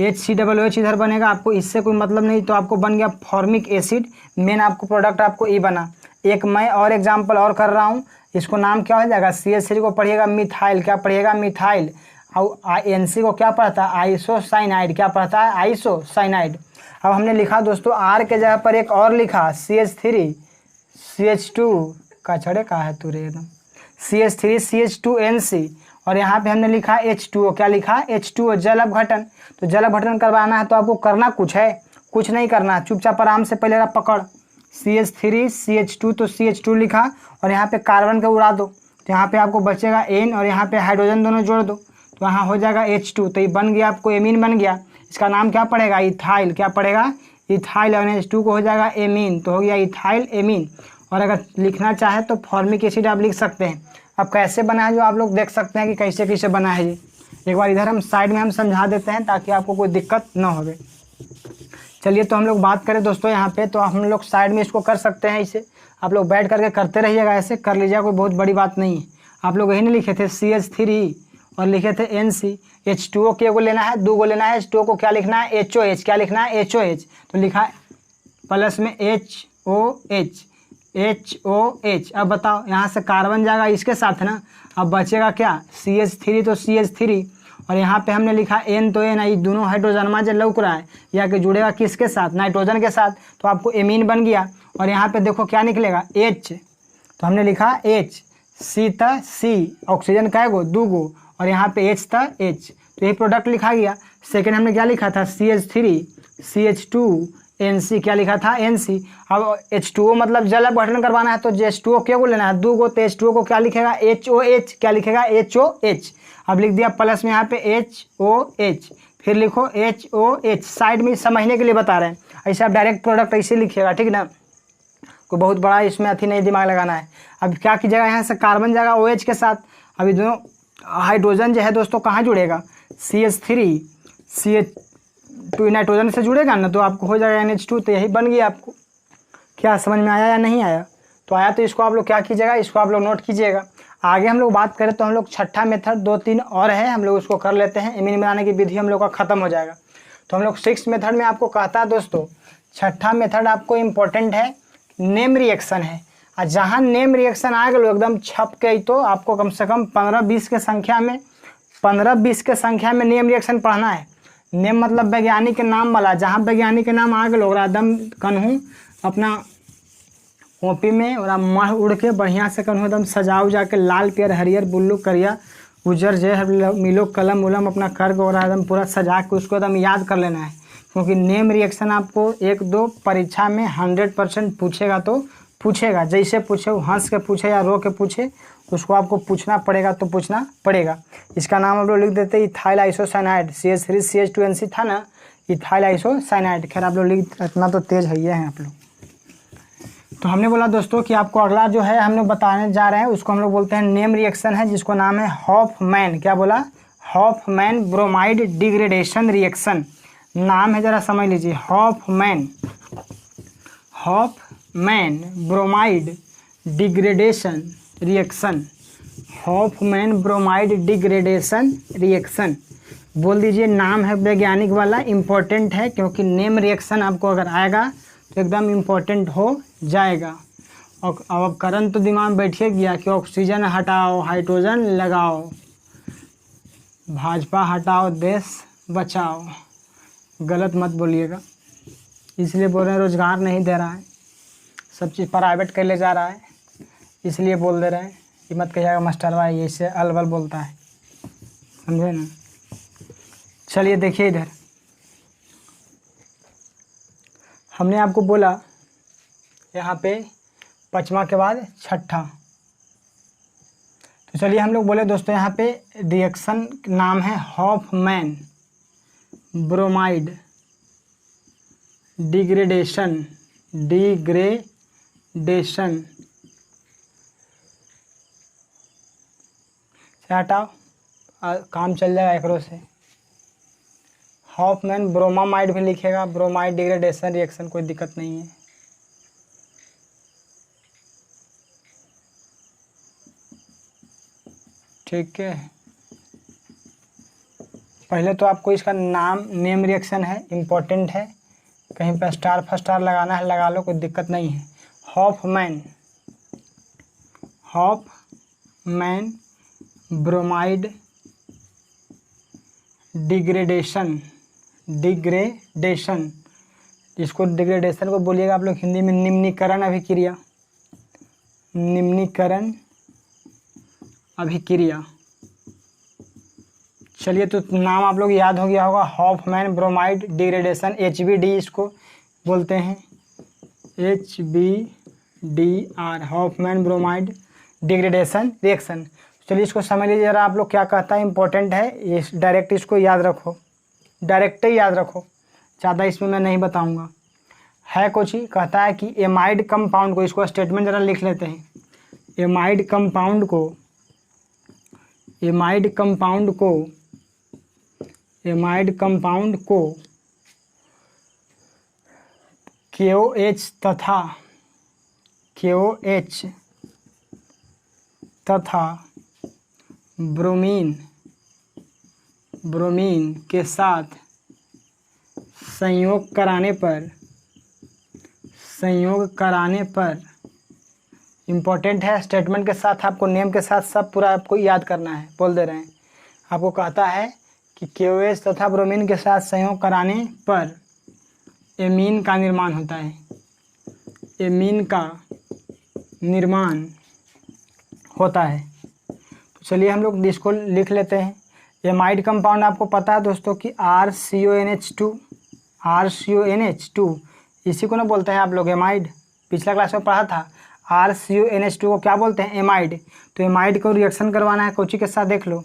A: HCOOH इधर बनेगा, आपको इससे कोई मतलब नहीं, तो आपको बन गया फॉर्मिक एसिड। मेन आपको प्रोडक्ट आपको ई बना। एक मैं और एग्जाम्पल और कर रहा हूँ, इसको नाम क्या हो जाएगा, CH3 को पढ़िएगा मिथाइल, क्या पढ़िएगा मिथाइल। और NC को क्या पढ़ता है, आइसोसाइनाइड, क्या पढ़ता है, आइसोसाइनाइड। अब हमने लिखा दोस्तों R के जगह पर एक और लिखा CH3 CH2 का छड़े कहा है तू रे एकदम, CH3 CH2NC। और यहाँ पे हमने लिखा H2O, क्या लिखा, H2O, जल अपघटन। तो जल अपघटन करवाना है तो आपको करना कुछ है, कुछ नहीं करना, चुपचाप आराम से पहले पकड़, CH3 CH2, तो CH2 लिखा और यहाँ पे कार्बन का उड़ा दो, तो यहाँ पे आपको बचेगा N और यहाँ पे हाइड्रोजन दोनों जोड़ दो, तो यहाँ हो जाएगा H2। तो ये बन गया आपको एमीन बन गया। इसका नाम क्या पड़ेगा, इथाइल, क्या पड़ेगा, इथाइल। और H2 को हो जाएगा एमीन, तो हो गया इथाइल एमीन। और अगर लिखना चाहे तो फॉर्मिक एसिड आप लिख सकते हैं। अब कैसे बना है जो आप लोग देख सकते हैं कि कैसे कैसे बना है ये, एक बार इधर हम साइड में हम समझा देते हैं ताकि आपको कोई दिक्कत ना हो। चलिए तो हम लोग बात करें दोस्तों यहाँ पे, तो हम लोग साइड में इसको कर सकते हैं, इसे आप लोग बैठ करके करते रहिएगा, ऐसे कर लीजिएगा, कोई बहुत बड़ी बात नहीं है। आप लोग यही नहीं लिखे थे CH3 और लिखे थे NC, H2O के को लेना है, 2 को लेना है, H2O को क्या लिखना है, HOH, क्या लिखना है, HOH, तो लिखा है प्लस में HOH, HOH। अब बताओ यहाँ से कार्बन जाएगा इसके साथ ना, अब बचेगा क्या, CH3, तो CH3। और यहाँ पे हमने लिखा N, तो N, ये दोनों हाइड्रोजनमा जो लौक रहा है या कि जुड़ेगा किसके साथ, नाइट्रोजन के साथ, तो आपको एमीन बन गया। और यहाँ पे देखो क्या निकलेगा, H, तो हमने लिखा H, C था C, ऑक्सीजन का है 2 गो, और यहाँ पे H था H, तो ये प्रोडक्ट लिखा गया। सेकेंड हमने क्या लिखा था, CH3 CH2 NC, क्या लिखा था, NC। अब H2O मतलब जल अपघटन करवाना है तो H2O क्या को लेना है, 2 गो, तो H2O को क्या लिखेगा, HOH, क्या लिखेगा, HOH। अब लिख दिया प्लस में यहाँ पे HOH, फिर लिखो HOH। साइड में समझने के लिए बता रहे हैं, ऐसे आप डायरेक्ट प्रोडक्ट ऐसे लिखिएगा, ठीक ना, कोई बहुत बड़ा इसमें अथी नहीं दिमाग लगाना है। अब क्या कीजिएगा, यहाँ से कार्बन जाएगा OH के साथ, अभी दोनों हाइड्रोजन जो है दोस्तों कहाँ जुड़ेगा, CH3 CH2 नाइट्रोजन से जुड़ेगा ना, तो आपको हो जाएगा NH2। तो यही बन गया। आपको क्या समझ में आया या नहीं आया, तो आया तो इसको आप लोग क्या कीजिएगा, इसको आप लोग नोट कीजिएगा। आगे हम लोग बात करें तो हम लोग छठा मेथड, 2-3 और है, हम लोग उसको कर लेते हैं, एमीन बनाने की विधि हम लोग का खत्म हो जाएगा। तो हम लोग 6th मेथड में आपको कहता है दोस्तों, छठा मेथड आपको इम्पोर्टेंट है, नेम रिएक्शन है। और जहाँ नेम रिएक्शन आ गए एकदम छप के, तो आपको कम से कम 15-20 के संख्या में नेम रिएक्शन पढ़ना है। नेम मतलब वैज्ञानिक के नाम वाला, जहाँ वैज्ञानिक के नाम आ गए एकदम कन्हू अपना कॉपी में और मह उड़ के बढ़िया से कन्हू एकदम सजा उजा के, लाल पियर हरियर बुल्लू करिया उजर जय मिलो कलम उलम अपना कर और एकदम पूरा सजा के उसको एकदम याद कर लेना है। क्योंकि नेम रिएक्शन आपको 1-2 परीक्षा में 100% पूछेगा, तो पूछेगा, जैसे पूछे वो हंस के पूछे या रो के पूछे, उसको आपको पूछना पड़ेगा, तो पूछना पड़ेगा। इसका नाम आप लोग लिख देते इथाइल आइसोसाइनाइड, CH3 CH2NC था ना, इथाइल आइसोसाइनाइड। खैर आप लोग लिख, इतना तो तेज है आप लोग। तो हमने बोला दोस्तों कि आपको अगला जो है हम लोग बताने जा रहे हैं, उसको हम लोग बोलते हैं नेम रिएक्शन है, जिसको नाम है हॉफमैन, क्या बोला, हॉफमैन ब्रोमाइड डिग्रेडेशन रिएक्शन, नाम है, जरा समझ लीजिए, Hoffmann bromide degradation reaction, Hoffmann bromide degradation reaction बोल दीजिए। नाम है वैज्ञानिक वाला, इम्पोर्टेंट है, क्योंकि नेम रिएक्शन आपको अगर आएगा तो एकदम इम्पोर्टेंट हो जाएगा। और अब करंट तो दिमाग में बैठिए गया कि ऑक्सीजन हटाओ हाइड्रोजन लगाओ, भाजपा हटाओ देश बचाओ, गलत मत बोलिएगा, इसलिए बोल रहे हैं रोज़गार नहीं दे रहा है, सब चीज़ प्राइवेट कर ले जा रहा है, इसलिए बोल दे रहे हैं। ये मत कहिएगा मास्टरवा ये से अलबल बोलता है, समझे ना। चलिए देखिए इधर, हमने आपको बोला यहाँ पे पाँचवा के बाद छठा। तो चलिए हम लोग बोले दोस्तों यहाँ पे रिएक्शन नाम है हॉफमैन ब्रोमाइड डिग्रेडेशन हटाओ, काम चल जाएगा एकरो से। हॉफमैन ब्रोमामाइड भी लिखेगा, ब्रोमाइड डिग्रेडेशन रिएक्शन, कोई दिक्कत नहीं है। ठीक है, पहले तो आपको इसका नेम रिएक्शन है, इम्पोर्टेंट है, कहीं पर स्टार फर्स्ट स्टार लगाना है लगा लो, कोई दिक्कत नहीं है। हॉफमैन ब्रोमाइड डिग्रेडेशन, जिसको डिग्रेडेशन को बोलिएगा आप लोग हिंदी में निम्नीकरण अभिक्रिया, निम्नीकरण अभिक्रिया। चलिए तो नाम आप लोग याद हो गया होगा, हॉफमैन ब्रोमाइड डिग्रेडेशन, HBD इसको बोलते हैं, HBDR, Hoffmann bromide degradation reaction. चलिए इसको समझ लीजिए जरा आप लोग क्या कहता है, इंपॉर्टेंट है ये, डायरेक्ट इसको याद रखो, डायरेक्ट ही याद रखो, ज़्यादा इसमें मैं नहीं बताऊंगा। है कुछ ही, कहता है कि एमाइड कंपाउंड को, इसको स्टेटमेंट जरा लिख लेते हैं, एमाइड कंपाउंड को KOH तथा ब्रोमीन के साथ संयोग कराने पर इम्पोर्टेंट है, स्टेटमेंट के साथ आपको नेम के साथ सब पूरा आपको याद करना है, बोल दे रहे हैं। आपको कहता है कि KOH तथा ब्रोमीन के साथ संयोग कराने पर एमीन का निर्माण होता है, एमीन का निर्माण होता है। तो चलिए हम लोग इसको लिख लेते हैं। एमाइड कंपाउंड आपको पता है दोस्तों कि RCONH2, इसी को ना बोलते हैं आप लोग एमाइड, पिछला क्लास में पढ़ा था। RCONH2 को क्या बोलते हैं, एमाइड। तो एमाइड को रिएक्शन करवाना है कोची के साथ, देख लो,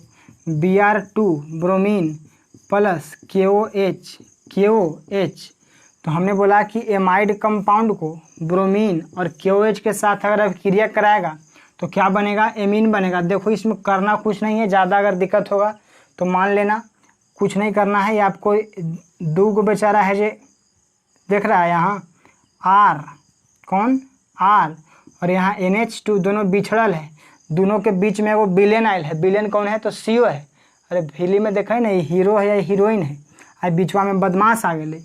A: Br2 ब्रोमीन प्लस KOH। तो हमने बोला कि एमाइड कंपाउंड को ब्रोमीन और KOH के साथ अगर अभिक्रिया कराएगा तो क्या बनेगा, एमीन बनेगा। देखो इसमें करना कुछ नहीं है, ज़्यादा अगर दिक्कत होगा तो मान लेना, कुछ नहीं करना है। ये आपको दो को बेचारा है जे देख रहा है यहाँ R, कौन R, और यहाँ NH2, दोनों बिछड़ल है, दोनों के बीच में वो विलेन आयल है। विलेन कौन है, तो CO है। अरे फिल्म में देखा है ना, ये हीरो है या हीरोइन है, आ बीचवा में बदमाश आ गए।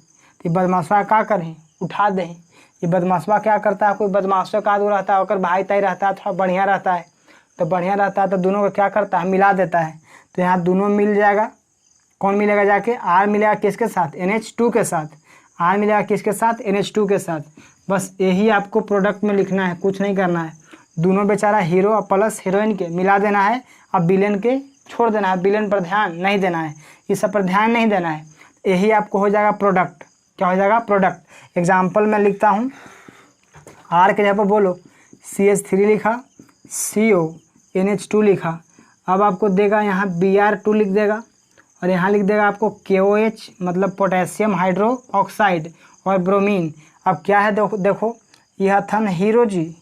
A: तो बदमाशवा क्या करें, उठा दें। ये बदमाशवा क्या करता है, कोई बदमाशों का आदमी रहता है, और भाई ताई रहता है, थोड़ा बढ़िया रहता है, तो दोनों को क्या करता है, मिला देता है। तो यहाँ दोनों मिल जाएगा, कौन मिलेगा जाके, R मिलेगा किसके साथ, NH2 के साथ, R मिलेगा किसके साथ, NH2 के साथ। बस यही आपको प्रोडक्ट में लिखना है, कुछ नहीं करना है। दोनों बेचारा हीरो और प्लस हीरोइन के मिला देना है, अब विलेन के छोड़ देना है, विलेन पर ध्यान नहीं देना है, इस सब पर ध्यान नहीं देना है। यही आपको हो जाएगा प्रोडक्ट। क्या हो जाएगा, प्रोडक्ट। एग्जाम्पल मैं लिखता हूँ, R के जगह पर बोलो CH3 लिखा, CONH2 लिखा। अब आपको देगा यहाँ Br2 लिख देगा, और यहाँ लिख देगा आपको KOH मतलब पोटेशियम हाइड्रोक्साइड और ब्रोमीन। अब क्या है देखो, यह हथन हीरो जी,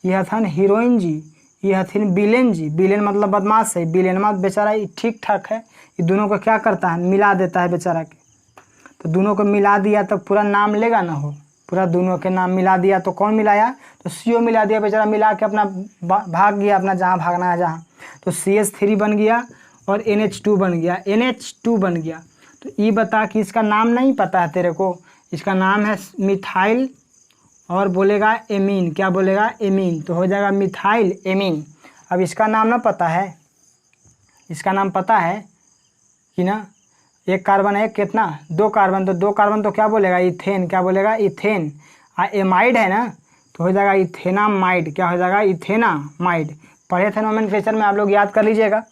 A: यह हथन हीरोइन जी, यह हथिन विलेन जी। विलेन मतलब बदमाश है, विलेन मत बेचारा ठीक ठाक है। ये दोनों को क्या करता है, मिला देता है बेचारा के। तो दोनों को मिला दिया तो पूरा नाम लेगा ना, हो पूरा दोनों के नाम मिला दिया तो कौन मिलाया, तो CO मिला दिया बेचारा, मिला के अपना भाग गया, अपना जहाँ भागना है जहाँ। तो CH3 बन गया और NH2 बन गया, NH2 बन गया। तो ये बता कि इसका नाम नहीं पता है तेरे को, इसका नाम है मिथाइल और बोलेगा एमीन। क्या बोलेगा, एमीन। तो हो जाएगा मिथाइल एमीन। अब इसका नाम ना पता है, इसका नाम पता है कि ना, एक कार्बन है कितना, 2 कार्बन, तो 2 कार्बन तो क्या बोलेगा, इथेन। क्या बोलेगा, इथेन। एमाइड है ना, तो हो जाएगा इथेनामाइड। क्या हो जाएगा, इथेनामाइड। पढ़े थे नोमेनक्लेचर में, आप लोग याद कर लीजिएगा।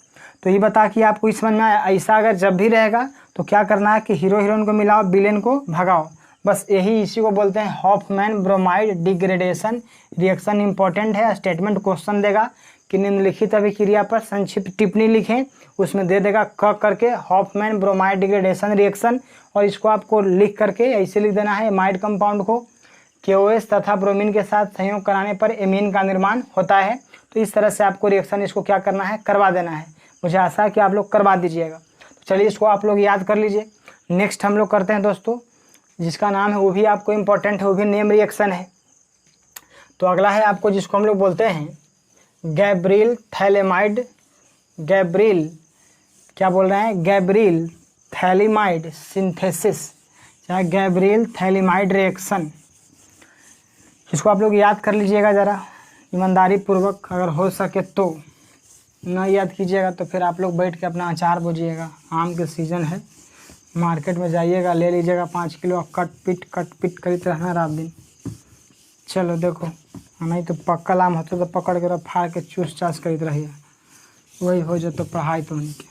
A: तो ये बता कि आपको इस समझ में आया। ऐसा अगर जब भी रहेगा तो क्या करना है कि हीरो हीरोइन को मिलाओ, विलेन को भगाओ, बस यही इसी को बोलते हैं Hoffmann bromide degradation reaction. Important है, स्टेटमेंट क्वेश्चन देगा कि निम्नलिखित अभिक्रिया पर संक्षिप्त टिप्पणी लिखें, उसमें दे देगा क करके हॉफमैन ब्रोमाइड डिग्रेडेशन रिएक्शन, और इसको आपको लिख करके ऐसे लिख देना है एमाइड कंपाउंड को KOH तथा ब्रोमीन के साथ संयोग कराने पर एमीन का निर्माण होता है। तो इस तरह से आपको रिएक्शन इसको क्या करना है, करवा देना है। मुझे आशा है कि आप लोग करवा दीजिएगा। तो चलिए इसको आप लोग याद कर लीजिए। नेक्स्ट हम लोग करते हैं दोस्तों, जिसका नाम है वो भी आपको इम्पोर्टेंट है, वो भी नेम रिएक्शन है। तो अगला है आपको जिसको हम लोग बोलते हैं गैब्रियल थैलेमाइड, गैब्रियल क्या बोल रहे हैं, गैब्रियल थैलेमाइड सिंथेसिस या गैब्रियल थैलेमाइड रिएक्शन। इसको आप लोग याद कर लीजिएगा ज़रा ईमानदारी पूर्वक, अगर हो सके तो। ना याद कीजिएगा तो फिर आप लोग बैठ के अपना अचार बोजिएगा। आम के सीज़न है, मार्केट में जाइएगा, ले लीजिएगा 5 किलो, कट पिट करते रहना रात दिन। चलो देखो, नहीं तो पक्का आम होता तो पकड़ के फाड़ के चूस चास करते रहिए, वही हो जाए तो पढ़ाई तो उनकी।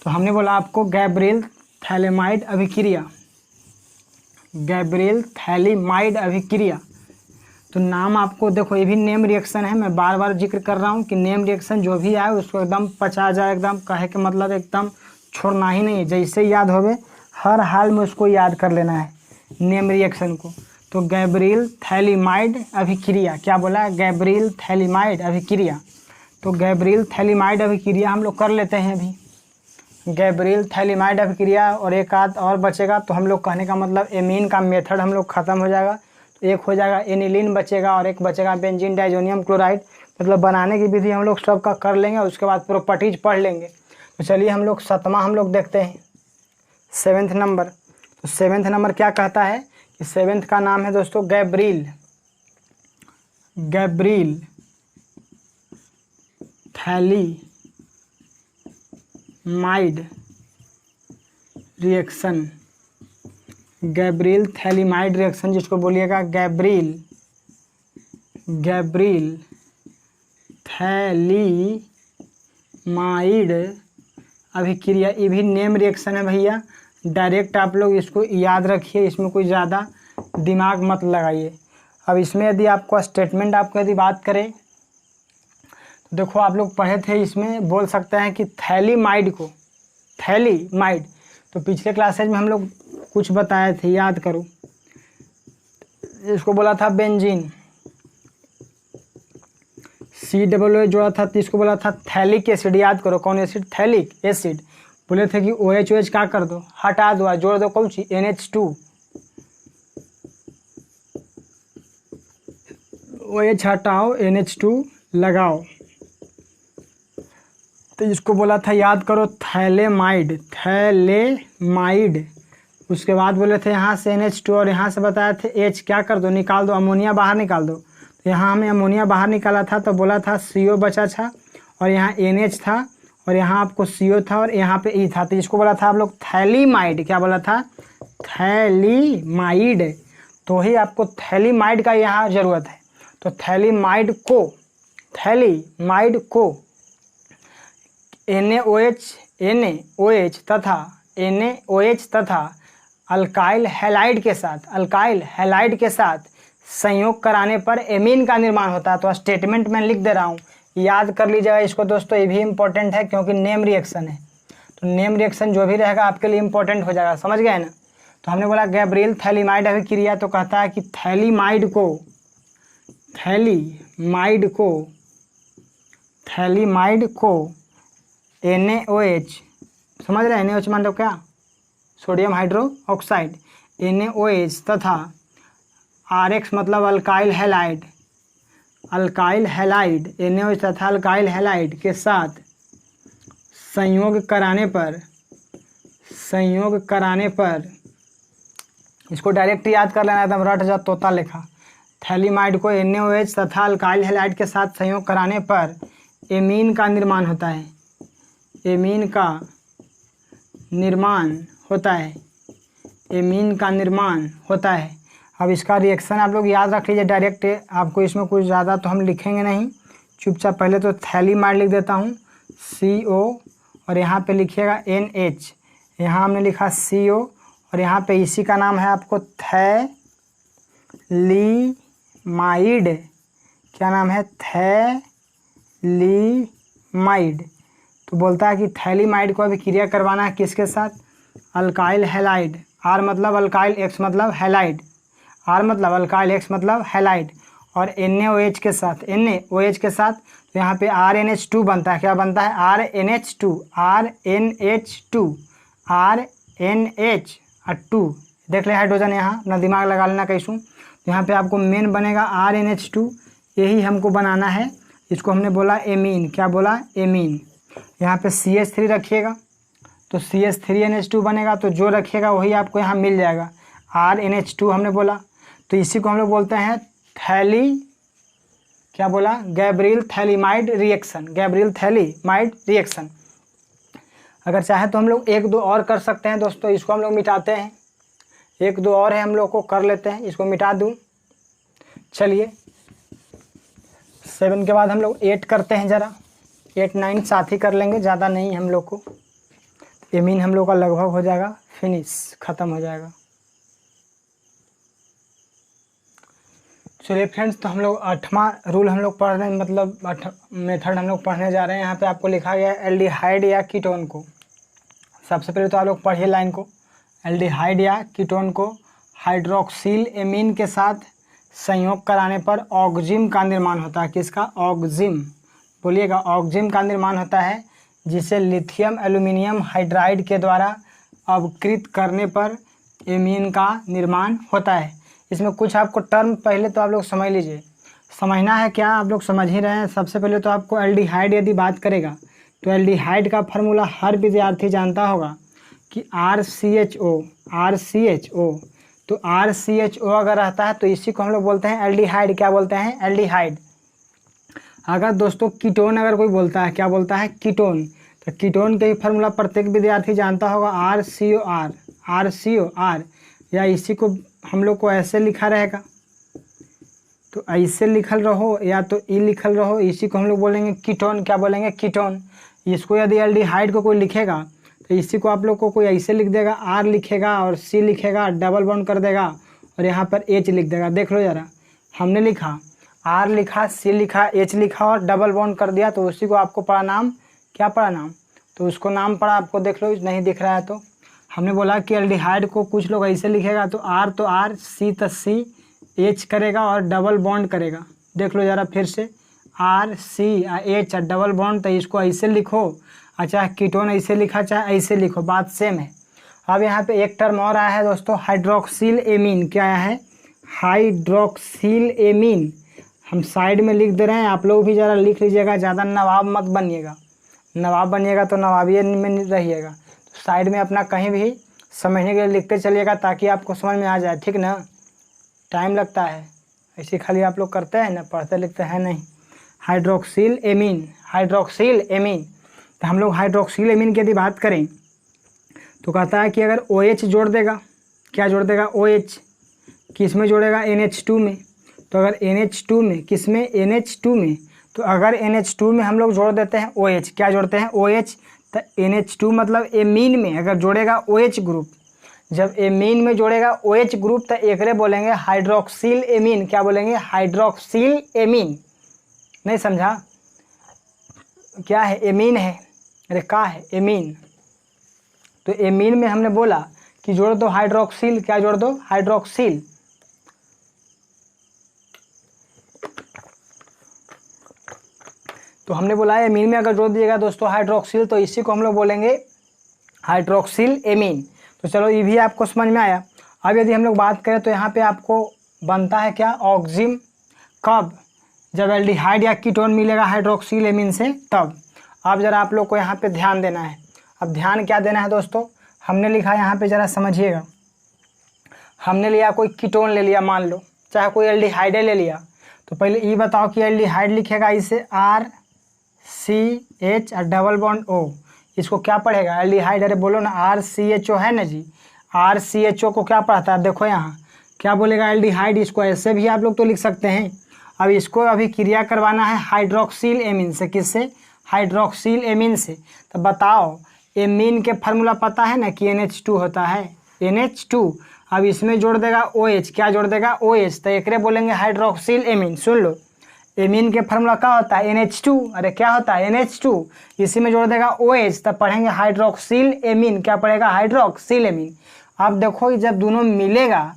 A: तो हमने बोला आपको गैब्रियल थैलेमाइड अभिक्रिया, गैब्रियल थैलेमाइड अभिक्रिया। तो नाम आपको देखो, ये भी नेम रिएक्शन है। मैं बार बार जिक्र कर रहा हूँ कि नेम रिएक्शन जो भी आए उसको एकदम पचा जाए, एकदम कहे के मतलब एकदम छोड़ना ही नहीं है। जैसे याद होवे हर हाल में उसको याद कर लेना है नेम रिएक्शन को। तो गैब्रियल थैलेमाइड अभिक्रिया, क्या बोला, गैब्रियल थैलेमाइड अभिक्रिया। तो गैब्रियल थैलेमाइड अभिक्रिया हम लोग कर लेते हैं अभी। गैब्रियल थैलेमाइड अभिक्रिया और एक आध और बचेगा, तो हम लोग कहने का मतलब एमीन का मेथड हम लोग ख़त्म हो जाएगा। तो एक हो जाएगा एनिलीन बचेगा और एक बचेगा बेंजीन डाइजोनियम क्लोराइड। मतलब बनाने की विधि हम लोग सबका कर लेंगे, उसके बाद प्रॉपर्टीज पढ़ लेंगे। तो चलिए हम लोग 7वां हम लोग देखते हैं, 7th नंबर। तो 7th नंबर क्या कहता है कि 7th का नाम है दोस्तों Gabriel, Gabriel phthalimide reaction, Gabriel phthalimide reaction जिसको बोलिएगा गैब्रियल, गैब्रियल थैलेमाइड अभिक्रिया। ये भी नेम रिएक्शन है भैया, डायरेक्ट आप लोग इसको याद रखिए, इसमें कोई ज़्यादा दिमाग मत लगाइए। अब इसमें यदि आपको स्टेटमेंट आपको यदि बात करें तो देखो आप लोग पढ़े थे, इसमें बोल सकते हैं कि थैलेमाइड को, थैलेमाइड तो पिछले क्लासेज में हम लोग कुछ बताए थे, याद करो। इसको बोला था बेंजीन, COO जोड़ा था, तो इसको बोला था थैलिक एसिड। याद करो कौन एसिड, थैलिक एसिड। बोले थे कि OH क्या कर दो, हटा दो, जोड़ दो कौन सी, NH2। OH हटाओ, NH2 लगाओ। तो इसको बोला था, याद करो, थैलेमाइड, थैलेमाइड। उसके बाद बोले थे यहाँ से NH2 और यहाँ से बताया थे H क्या कर दो, निकाल दो, अमोनिया बाहर निकाल दो। तो यहाँ हमें अमोनिया बाहर निकाला था, तो बोला था CO बचा था और यहाँ NH था और यहाँ आपको CO था और यहाँ पे E था। तो इसको बोला था आप लोग थैलेमाइड, क्या बोला था, थैलेमाइड। तो ही आपको थैलेमाइड का यहाँ ज़रूरत है। तो थैलेमाइड को NaOH तथा अल्काइल हैलाइड के साथ संयोग कराने पर एमीन का निर्माण होता है। तो स्टेटमेंट मैं लिख दे रहा हूँ, याद कर लीजिएगा इसको दोस्तों। ये भी इम्पोर्टेंट है क्योंकि नेम रिएक्शन है। तो नेम रिएक्शन जो भी रहेगा आपके लिए इम्पोर्टेंट हो जाएगा, समझ गए ना। तो हमने बोला गैब्रियल थैलेमाइड अभिक्रिया, तो कहता है कि थैलेमाइड को NaOH, समझ रहे हैं, NaOH मान लो क्या, सोडियम हाइड्रो ऑक्साइड, NaOH तथा RX मतलब अल्काइल हैलाइड, NaOH तथा अल्काइल हैलाइड के साथ संयोग कराने पर इसको डायरेक्ट याद कर लेना, एकदम रट जा तोता लेखा। थैलेमाइड को NaOH तथा अल्काइल हैलाइड के साथ संयोग कराने पर एमीन का निर्माण होता है, एमीन का निर्माण होता है। अब इसका रिएक्शन आप लोग याद रख लीजिए डायरेक्ट, आपको इसमें कुछ ज़्यादा तो हम लिखेंगे नहीं, चुपचाप पहले तो थैलेमाइड लिख देता हूँ, CO और यहाँ पे लिखिएगा NH, यहाँ हमने लिखा CO और यहाँ पे इसी का नाम है आपको थैलीमाइड। क्या नाम है? थैलीमाइड। तो बोलता है कि थैलीमाइड को अभी क्रिया करवाना है किसके साथ? Alkyl halide. R मतलब अल्काइल, X मतलब हैलाइड। R मतलब अल्काइल, X मतलब हैलाइड और NaOH के साथ, NaOH के साथ। तो यहाँ पे RNH2 बनता है। क्या बनता है? RNH2, RNH2 देख ले हाइड्रोजन यहाँ, ना दिमाग लगा लेना कैसू। तो यहाँ पे आपको मेन बनेगा RNH2, यही हमको बनाना है। इसको हमने बोला एमीन। क्या बोला? एमीन। यहाँ पे CH3 रखिएगा तो CH3NH2 बनेगा, तो जो रखिएगा वही आपको यहाँ मिल जाएगा। RNH2 हमने बोला, तो इसी को हम लोग बोलते हैं क्या बोला? Gabriel phthalimide reaction. Gabriel phthalimide reaction. अगर चाहे तो हम लोग 1-2 और कर सकते हैं दोस्तों। इसको हम लोग मिटाते हैं, 1-2 और है हम लोग को कर लेते हैं। इसको मिटा दूँ, चलिए 7 के बाद हम लोग 8 करते हैं। ज़रा 8, 9 साथ ही कर लेंगे, ज़्यादा नहीं हम लोग को। एमीन हम लोग का लगभग हो जाएगा फिनिश, ख़त्म हो जाएगा। चलिए फ्रेंड्स, तो हम लोग 8वां रूल हम लोग पढ़ रहे हैं, मतलब 8 मेथड हम लोग पढ़ने जा रहे हैं। यहाँ पे आपको लिखा गया है एल्डिहाइड या कीटोन को। सबसे पहले तो आप लोग पढ़िए लाइन को। एल्डिहाइड या कीटोन को हाइड्रोक्सिल एमीन के साथ संयोग कराने पर ऑक्जिम का निर्माण होता है। किसका? ऑक्जिम। बोलिएगा, ऑक्जिम का निर्माण होता है, जिसे लिथियम एल्यूमिनियम हाइड्राइड के द्वारा अवकृत करने पर एमीन का निर्माण होता है। इसमें कुछ आपको टर्म पहले तो आप लोग समझ लीजिए। समझना है क्या? आप लोग समझ ही रहे हैं। सबसे पहले तो आपको एल्डिहाइड यदि बात करेगा तो एल्डिहाइड का फार्मूला हर विद्यार्थी जानता होगा कि RCHO। तो RCHO अगर रहता है तो इसी को हम लोग बोलते हैं एल्डिहाइड। क्या बोलते हैं? एल्डिहाइड। अगर दोस्तों कीटोन अगर कोई बोलता है, क्या बोलता है? कीटोन। तो कीटोन के फार्मूला प्रत्येक विद्यार्थी जानता होगा, RCOR, या इसी को हम लोग को ऐसे लिखा रहेगा, तो ऐसे लिखल रहो या तो ई लिखल रहो, इसी को हम लोग बोलेंगे कीटोन। क्या बोलेंगे? कीटोन। इसको यदि एल्डिहाइड को कोई लिखेगा तो इसी को आप लोग को कोई ऐसे लिख देगा, R लिखेगा और C लिखेगा, डबल बॉन्ड कर देगा और यहाँ पर H लिख देगा। देख लो ज़रा, हमने लिखा R लिखा, C लिखा, H लिखा और डबल बॉन्ड कर दिया, तो उसी को आपको पढ़ा नाम। क्या पढ़ा नाम? तो उसको नाम पढ़ा आपको, देख लो नहीं दिख रहा है तो। हमने बोला कि एल्डिहाइड को कुछ लोग ऐसे लिखेगा, तो R तो R, C तो C, H करेगा और डबल बॉन्ड करेगा। देख लो ज़रा फिर से, RCH डबल बॉन्ड, तो इसको ऐसे लिखो। अच्छा, कीटोन ऐसे लिखा चाहे ऐसे लिखो, बात सेम है। अब यहाँ पे एक टर्म और आया है दोस्तों, हाइड्रोक्सिल एमीन। क्या आया है? Hydroxyl amine. हम साइड में लिख दे रहे हैं, आप लोग भी ज़रा लिख लीजिएगा, ज़्यादा नवाब मत बनिएगा। नवाब बनिएगा तो नवाबिये में रहिएगा। तो साइड में अपना कहीं भी समझने के लिए लिखते चलिएगा ताकि आपको समझ में आ जाए, ठीक ना? टाइम लगता है, ऐसे खाली आप लोग करते हैं ना, पढ़ते लिखते हैं नहीं। Hydroxyl amine, hydroxyl amine. तो हम लोग हाइड्रोक्सिल एमीन की यदि बात करें तो कहता है कि अगर OH जोड़ देगा, क्या जोड़ देगा? OH। किस में जोड़ेगा? NH2 में। तो अगर NH2 में, किस में? NH2 में। तो अगर NH2 में हम लोग जोड़ देते हैं OH, क्या जोड़ते हैं? OH। तो NH2 मतलब एमीन में अगर जोड़ेगा OH ग्रुप, जब एमीन में जोड़ेगा OH ग्रुप तो एकरे बोलेंगे हाइड्रोक्सिल एमीन। क्या बोलेंगे? Hydroxyl amine. नहीं समझा? क्या है? एमीन है। अरे का है? एमीन। तो एमीन में हमने बोला कि जोड़ दो हाइड्रोक्सिल। क्या जोड़ दो? हाइड्रोक्सिल। तो हमने बोला एमीन में अगर जोड़ दिएगा दोस्तों हाइड्रोक्सिल, तो इसी को हम लोग बोलेंगे हाइड्रोक्सिल एमीन। तो चलो ये भी आपको समझ में आया। अब यदि हम लोग बात करें तो यहाँ पे आपको बनता है क्या? ऑक्जिम। कब? जब एल्डिहाइड या कीटोन मिलेगा हाइड्रोक्सिल एमीन से, तब। अब ज़रा आप लोग को यहाँ पे ध्यान देना है। अब ध्यान क्या देना है दोस्तों? हमने लिखा यहाँ पे, ज़रा समझिएगा। हमने लिया कोई कीटोन ले लिया, मान लो, चाहे कोई एल्डिहाइड ले लिया, तो पहले ये बताओ कि एल्डिहाइड लिखेगा इसे RCH और डबल बॉन्ड O। इसको क्या पढ़ेगा? एल्डिहाइड। अरे बोलो ना, RCHO है ना जी। RCHO को क्या पढ़ता है? देखो यहाँ क्या बोलेगा? एल्डिहाइड। इसको ऐसे भी आप लोग तो लिख सकते हैं। अब इसको अभी क्रिया करवाना है हाइड्रोक्सिल एमीन से। किससे? हाइड्रोक्सिल एमीन से। तो बताओ एमीन के फार्मूला पता है ना कि NH2 होता है, NH2। अब इसमें जोड़ देगा OH, क्या जोड़ देगा OH, तो एक बोलेंगे हाइड्रोक्सिल एमीन। सुन लो, एमीन के फार्मूला क्या होता है NH2, अरे क्या होता है NH2, इसी में जोड़ देगा OH, तब पढ़ेंगे हाइड्रोक्सिल एमीन। क्या पड़ेगा हाइड्रोक्सिल एमीन। अब देखो जब दोनों मिलेगा,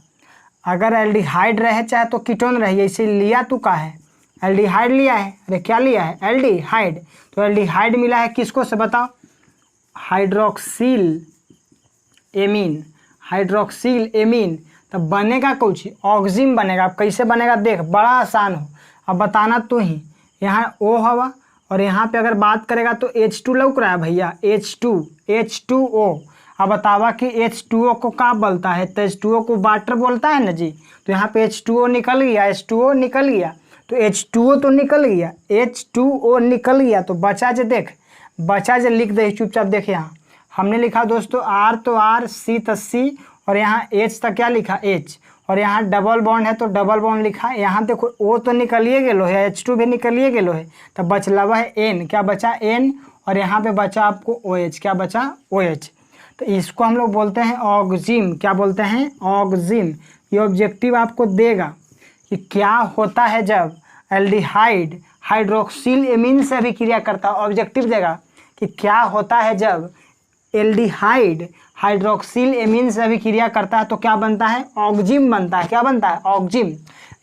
A: अगर एल्डिहाइड रहे चाहे तो कीटोन रहे, इसे लिया तू का है एल्डिहाइड लिया है, अरे क्या लिया है एल्डिहाइड। तो एल्डिहाइड मिला है किसको से बताओ, हाइड्रोक्सिल एमीन, हाइड्रोक्सिल एमीन। तब बनेगा कुछ ऑक्जिम बनेगा। अब कैसे बनेगा देख, बड़ा आसान हो, अब बताना तू ही। यहाँ O हवा और यहाँ पे अगर बात करेगा तो H2 लौक रहा है भैया, H2O। अब बतावा कि H2O को क्या बोलता है, तो H2O को वाटर बोलता है ना जी। तो यहाँ पे H2O निकल गया, H2O निकल गया, तो H2O तो निकल गया, H2O निकल गया। तो बचा जे देख, बचा जे लिख दे चुपचाप। देख यहाँ हमने लिखा दोस्तों R तो R, C तो C, और यहाँ H तक क्या लिखा H, और यहाँ डबल बॉन्ड है तो डबल बॉन्ड लिखा है। यहाँ देखो O तो निकलिए गेलो है, H2 भी निकलिए गेलो है, तब बचला है N, क्या बचा N, और यहाँ पे बचा आपको OH, क्या बचा OH। तो इसको हम लोग बोलते हैं ऑक्जिम। क्या बोलते हैं ऑक्जिम। ये ऑब्जेक्टिव आपको देगा कि क्या होता है जब एल्डिहाइड हाइड्रोक्सिल एमीन से अभिक्रिया करता है। ऑब्जेक्टिव देगा कि क्या होता है जब एल्डिहाइड हाइड्रोक्सिल एमीन से अभिक्रिया करता है तो क्या बनता है ऑक्जिम बनता है। क्या बनता है ऑक्जिम।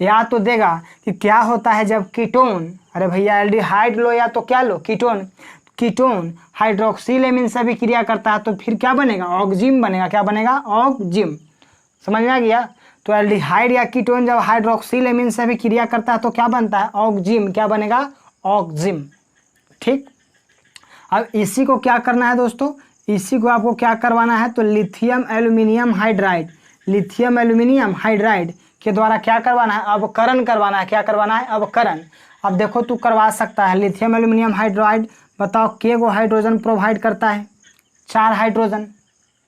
A: या तो देगा कि क्या होता है जब कीटोन, अरे भैया एल्डिहाइड लो या तो क्या लो कीटोन, कीटोन हाइड्रोक्सिल एमीन से अभिक्रिया करता है तो फिर क्या बनेगा ऑक्जिम बनेगा। क्या बनेगा ऑक्जिम। समझ में आ गया। तो एल्डिहाइड या कीटोन जब हाइड्रोक्सिल एमीन से अभिक्रिया करता है तो क्या बनता है ऑक्जिम। क्या बनेगा ऑक्जिम। ठीक। अब इसी को क्या करना है दोस्तों, इसी को आपको क्या करवाना है, तो lithium aluminium hydride, lithium aluminium hydride के द्वारा क्या करवाना है अवकरण करवाना है। क्या करवाना है अवकरण। अब देखो तू करवा सकता है लिथियम एल्यूमिनियम हाइड्राइड। बताओ के गो हाइड्रोजन प्रोवाइड करता है, 4 हाइड्रोजन।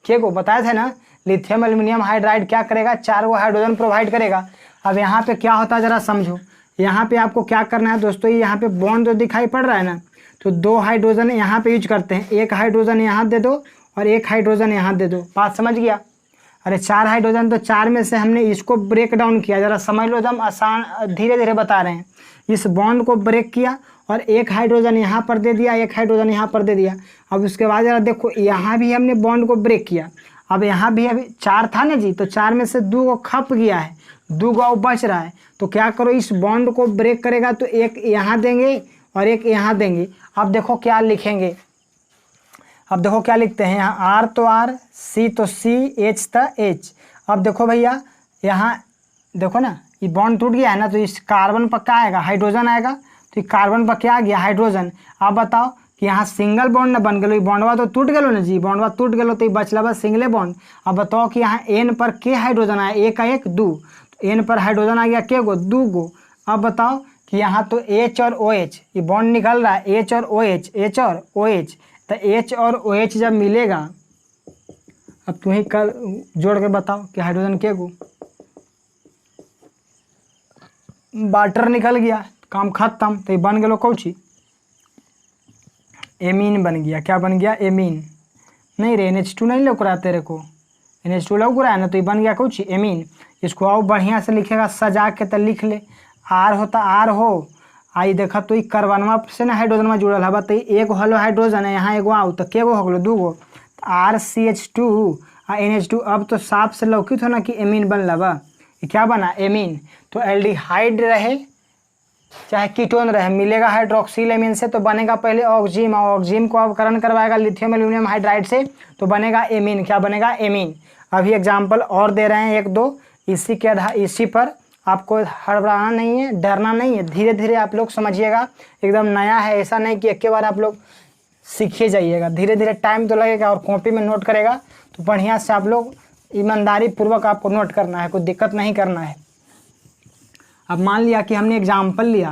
A: के गो बताए थे ना, लिथियम एल्यूमिनियम हाइड्राइड क्या करेगा 4 गो हाइड्रोजन प्रोवाइड करेगा। अब यहाँ पे क्या होता है जरा समझो। यहाँ पे आपको क्या करना है दोस्तों, यहाँ पे बॉन्ड जो दिखाई पड़ रहा है ना, तो 2 हाइड्रोजन यहाँ पे यूज करते हैं, 1 हाइड्रोजन यहाँ दे दो और 1 हाइड्रोजन यहाँ दे दो। बात समझ गया। अरे 4 हाइड्रोजन, तो 4 में से हमने इसको ब्रेक डाउन किया, जरा समझ लो, एकदम आसान धीरे धीरे बता रहे हैं। इस बॉन्ड को ब्रेक किया और 1 हाइड्रोजन यहाँ पर दे दिया, 1 हाइड्रोजन यहाँ पर दे दिया। अब उसके बाद जरा देखो यहाँ भी हमने बॉन्ड को ब्रेक किया। अब यहाँ भी अभी 4 था ना जी, तो 4 में से 2 को खप गया है, 2 गो बच रहा है। तो क्या करो इस बॉन्ड को ब्रेक करेगा तो 1 यहाँ देंगे और 1 यहाँ देंगे। अब देखो क्या लिखेंगे, अब देखो क्या लिखते हैं यहाँ, R तो R, C तो C, H तो H। अब देखो भैया यहाँ देखो ना, ये बॉन्ड टूट गया है ना, तो इस कार्बन पर क्या आएगा हाइड्रोजन आएगा, तो ये कार्बन पर क्या आ गया हाइड्रोजन। आप बताओ कि यहाँ सिंगल बॉन्ड ना बन गलो, बॉन्डवा तो टूट गलो ना जी, बॉन्डवा टूट गलो तो ये बचला बस सिंगले बॉन्ड। अब बताओ कि यहाँ N पर के हाइड्रोजन आया, 1 का 1 2, तो N पर हाइड्रोजन आ गया के गो 2 गो। अब बताओ कि यहाँ तो H और OH, ये बॉन्ड निकल रहा है H और OH, H और OH, तो H और OH जब मिलेगा, अब तुम ही कल जोड़ के बताओ कि हाइड्रोजन के गो, वाटर निकल गया, काम खत्म। तो ये बन गया कौची एमीन बन गया। क्या बन गया एमीन। नहीं रे NH2 नहीं लग रहा तेरे को, NH2 लग रहा है ना, तो ये बन गया कौची एमीन। इसको और बढ़िया से लिखेगा सजा के, तो लिख ले R होता R हो, आई देखा तो ये कार्बनवा से ना हाइड्रोजन जुड़ल है, तो एक हलो हाइड्रोजन है, यहाँ एगो आओ तो के गो हो गलो 2 गो, RCH2 और NH2। अब तो साफ से लौकित हो ना कि एमीन बनला बा, ये क्या बना एमीन। तो एल्डिहाइड रहे चाहे कीटोन रहे, मिलेगा हाइड्रोक्सिल एमीन से तो बनेगा पहले ऑक्जिम, और ऑक्जिम को अवकरण करवाएगा लिथियम एल्यूमिनियम हाइड्राइड से तो बनेगा एमीन। क्या बनेगा एमीन। अभी एग्जाम्पल और दे रहे हैं 1-2, इसी के आधार इसी पर आपको हड़बड़ाना नहीं है, डरना नहीं है, धीरे धीरे आप लोग समझिएगा। एकदम नया है, ऐसा नहीं कि एक बार आप लोग सीखे जाइएगा, धीरे धीरे टाइम तो लगेगा। और कॉपी में नोट करेगा तो बढ़िया से आप लोग ईमानदारी पूर्वक आपको नोट करना है, कोई दिक्कत नहीं करना है। अब मान लिया कि हमने एग्जाम्पल लिया,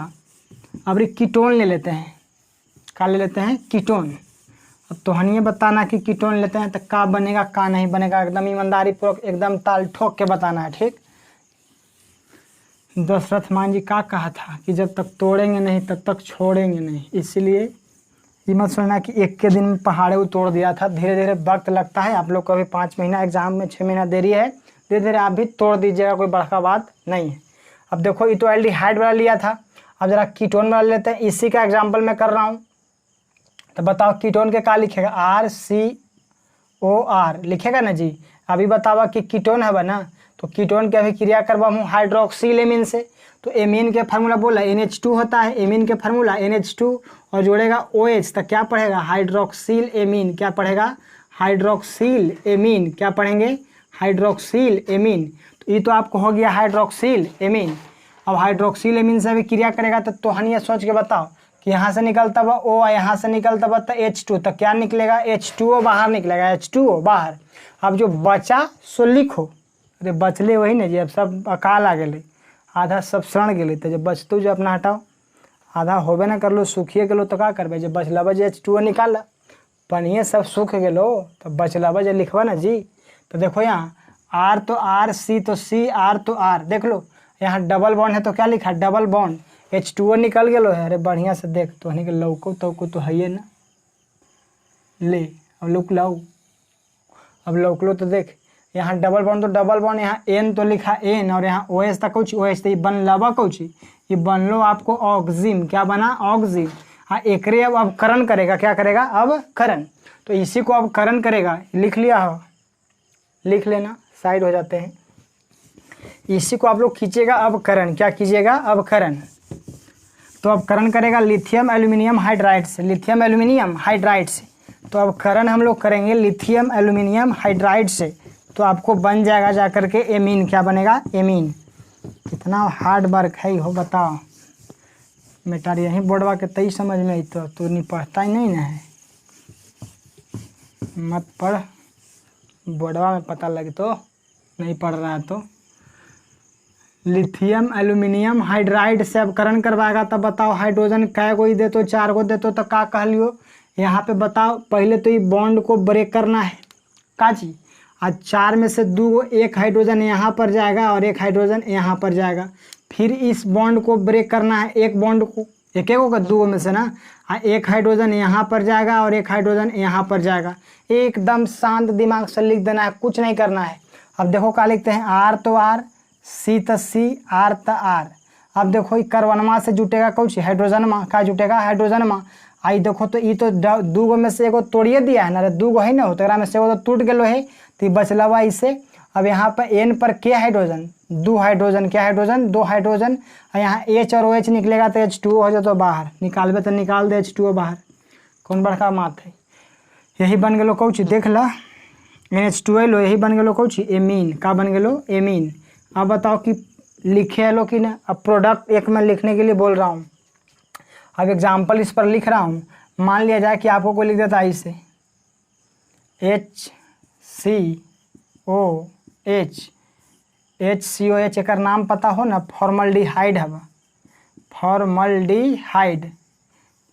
A: अब कीटोन ले लेते हैं। क्या ले लेते हैं कीटोन। अब तो हनिए बताना कि कीटोन लेते हैं तो क्या बनेगा क्या नहीं बनेगा, एकदम ईमानदारी पूर्वक एकदम ताल ठोक के बताना है। ठीक। दशरथ मान जी क्या कहा था कि जब तक तोड़ेंगे नहीं तब तक छोड़ेंगे नहीं, इसलिए ये मत सोचना कि एक के दिन में पहाड़े वो तोड़ दिया था, धीरे धीरे वक्त लगता है। आप लोग को अभी 5 महीना एग्जाम में, 6 महीना देरी है, धीरे धीरे आप भी तोड़ दीजिएगा, कोई बड़का बात नहीं है। अब देखो ये तो एल्डिहाइड वाला लिया था, अब जरा कीटोन वाला लेते हैं। इसी का एग्जाम्पल मैं कर रहा हूँ, तो बताओ कीटोन के क्या लिखेगा, RCOR लिखेगा ना जी। अभी बतावा कि कीटोन है ना, तो कीटोन की अभी क्रिया करवा हूँ हाइड्रोक्सिल एमीन से। तो एमीन के फार्मूला बोला NH2 होता है, एमीन के फार्मूला NH2 और जोड़ेगा OH, तो क्या पढ़ेगा हाइड्रोक्सिल एमीन। क्या पढ़ेगा हाइड्रोक्सिल एमीन, क्या पढ़ेंगे हाइड्रोक्सिल एमीन। तो ये तो आपको हो गया हाइड्रोक्सिल एमीन। अब हाइड्रोक्सिल एमीन से अभी क्रिया करेगा तो तोहनिया सोच के बताओ कि यहाँ से निकलता हुआ O, यहाँ से निकलता हुआ तो H2, तो क्या निकलेगा H2O बाहर निकलेगा, H2O बाहर। अब जो बचा सो लिखो। अरे बचले वही ना जी, अब सब अकाल आ गए, आधा सब सड़ गए, तो जब बचतू जो अपना हटाओ, आधा होबे ना कर लो, सूखिए गेलो तो क्या करबे, जब बचला बजे H2O निकाला, पनिए सब सूख गेलो तो बचला बजे लिखवा ना जी। तो देखो यहाँ R तो R, C तो C, R तो R, देख लो यहाँ डबल बॉन्ड है तो क्या लिखा डबल बॉन्ड, H2O निकल गेलो है। अरे बढ़िया से देख तो के लौको तो है ना, ले अब लुक लाओ, अब लौक लो तो देख यहाँ डबल बॉन्ड तो डबल बॉन्ड, यहाँ N तो लिखा N और यहाँ OH तक कुछ OH, तो ये बनलवा कुछ, ये बनलो आपको ऑक्जिम। क्या बना ऑक्जिम। हाँ एकरे अब करण करेगा, क्या करेगा अब करण, तो इसी को अब करण करेगा, लिख लिया हो, लिख लेना, साइड हो जाते हैं। इसी को आप लोग खींचेगा अब करण, क्या कीजिएगा अब करण। तो अब करण करेगा लिथियम एल्यूमिनियम हाइड्राइड से, लिथियम एल्यूमिनियम हाइड्राइड से। तो अब करण हम लोग करेंगे लिथियम एल्यूमिनियम हाइड्राइड से, तो आपको बन जाएगा जा करके एमीन। क्या बनेगा एमीन। कितना हार्ड वर्क है हो बताओ, मेटार यहीं बोर्डवा के तई समझ में आई तो तू नहीं पढ़ता ही नहीं ना है, मत पढ़, बोर्डवा में पता लगे तो नहीं पढ़ रहा है। तो लिथियम एल्यूमिनियम हाइड्राइड से अब करण करवाएगा, तब बताओ हाइड्रोजन कै गो दे तो 4 गो दे तो क्या कह लियो यहाँ पे बताओ। पहले तो ये बॉन्ड को ब्रेक करना है का जी, आज 4 में से 2 गो, एक हाइड्रोजन यहाँ पर जाएगा और एक हाइड्रोजन यहाँ पर जाएगा। फिर इस बॉन्ड को ब्रेक करना है, एक बॉन्ड को, एक होगा 2 में से ना, एक हाइड्रोजन यहाँ पर जाएगा और एक हाइड्रोजन यहाँ पर जाएगा। एकदम शांत दिमाग से लिख देना है, कुछ नहीं करना है। अब देखो क्या लिखते हैं, R तो R, C तो C, R तो R। अब देखो ये कार्बनमा से जुटेगा कुछ हाइड्रोजनमा, क्या जुटेगा हाइड्रोजनमा। आई देखो तो ये तो 2 गो में से एगो तोड़िए दिया है ना, अरे 2 गो है ना, तो एकरा में से एगो तो टूट गेलो है, तो बचलवा इसे। अब यहाँ पर N पर के हाइड्रोजन, 2 हाइड्रोजन, क्या हाइड्रोजन 2 हाइड्रोजन, और यहाँ H और OH निकलेगा तो H2O हो जाए, तो बाहर निकालबे तो निकाल दे H2O बाहर, कौन बड़का बात है। यही बन गेलो कौची, देख ला NH2 लो, यही बन गेलो कौची एमीन। का बन गेलो एमीन। अब बताओ कि लिखे लो कि ना। अब प्रोडक्ट एक मैं लिखने के लिए बोल रहा हूँ, अब एग्जाम्पल इस पर लिख रहा हूँ। मान लिया जाए कि आपको कोई लिख देता है इसे HCOH, HCOH एक नाम पता हो ना, फॉर्मल्डिहाइड है, फॉर्मल्डिहाइड,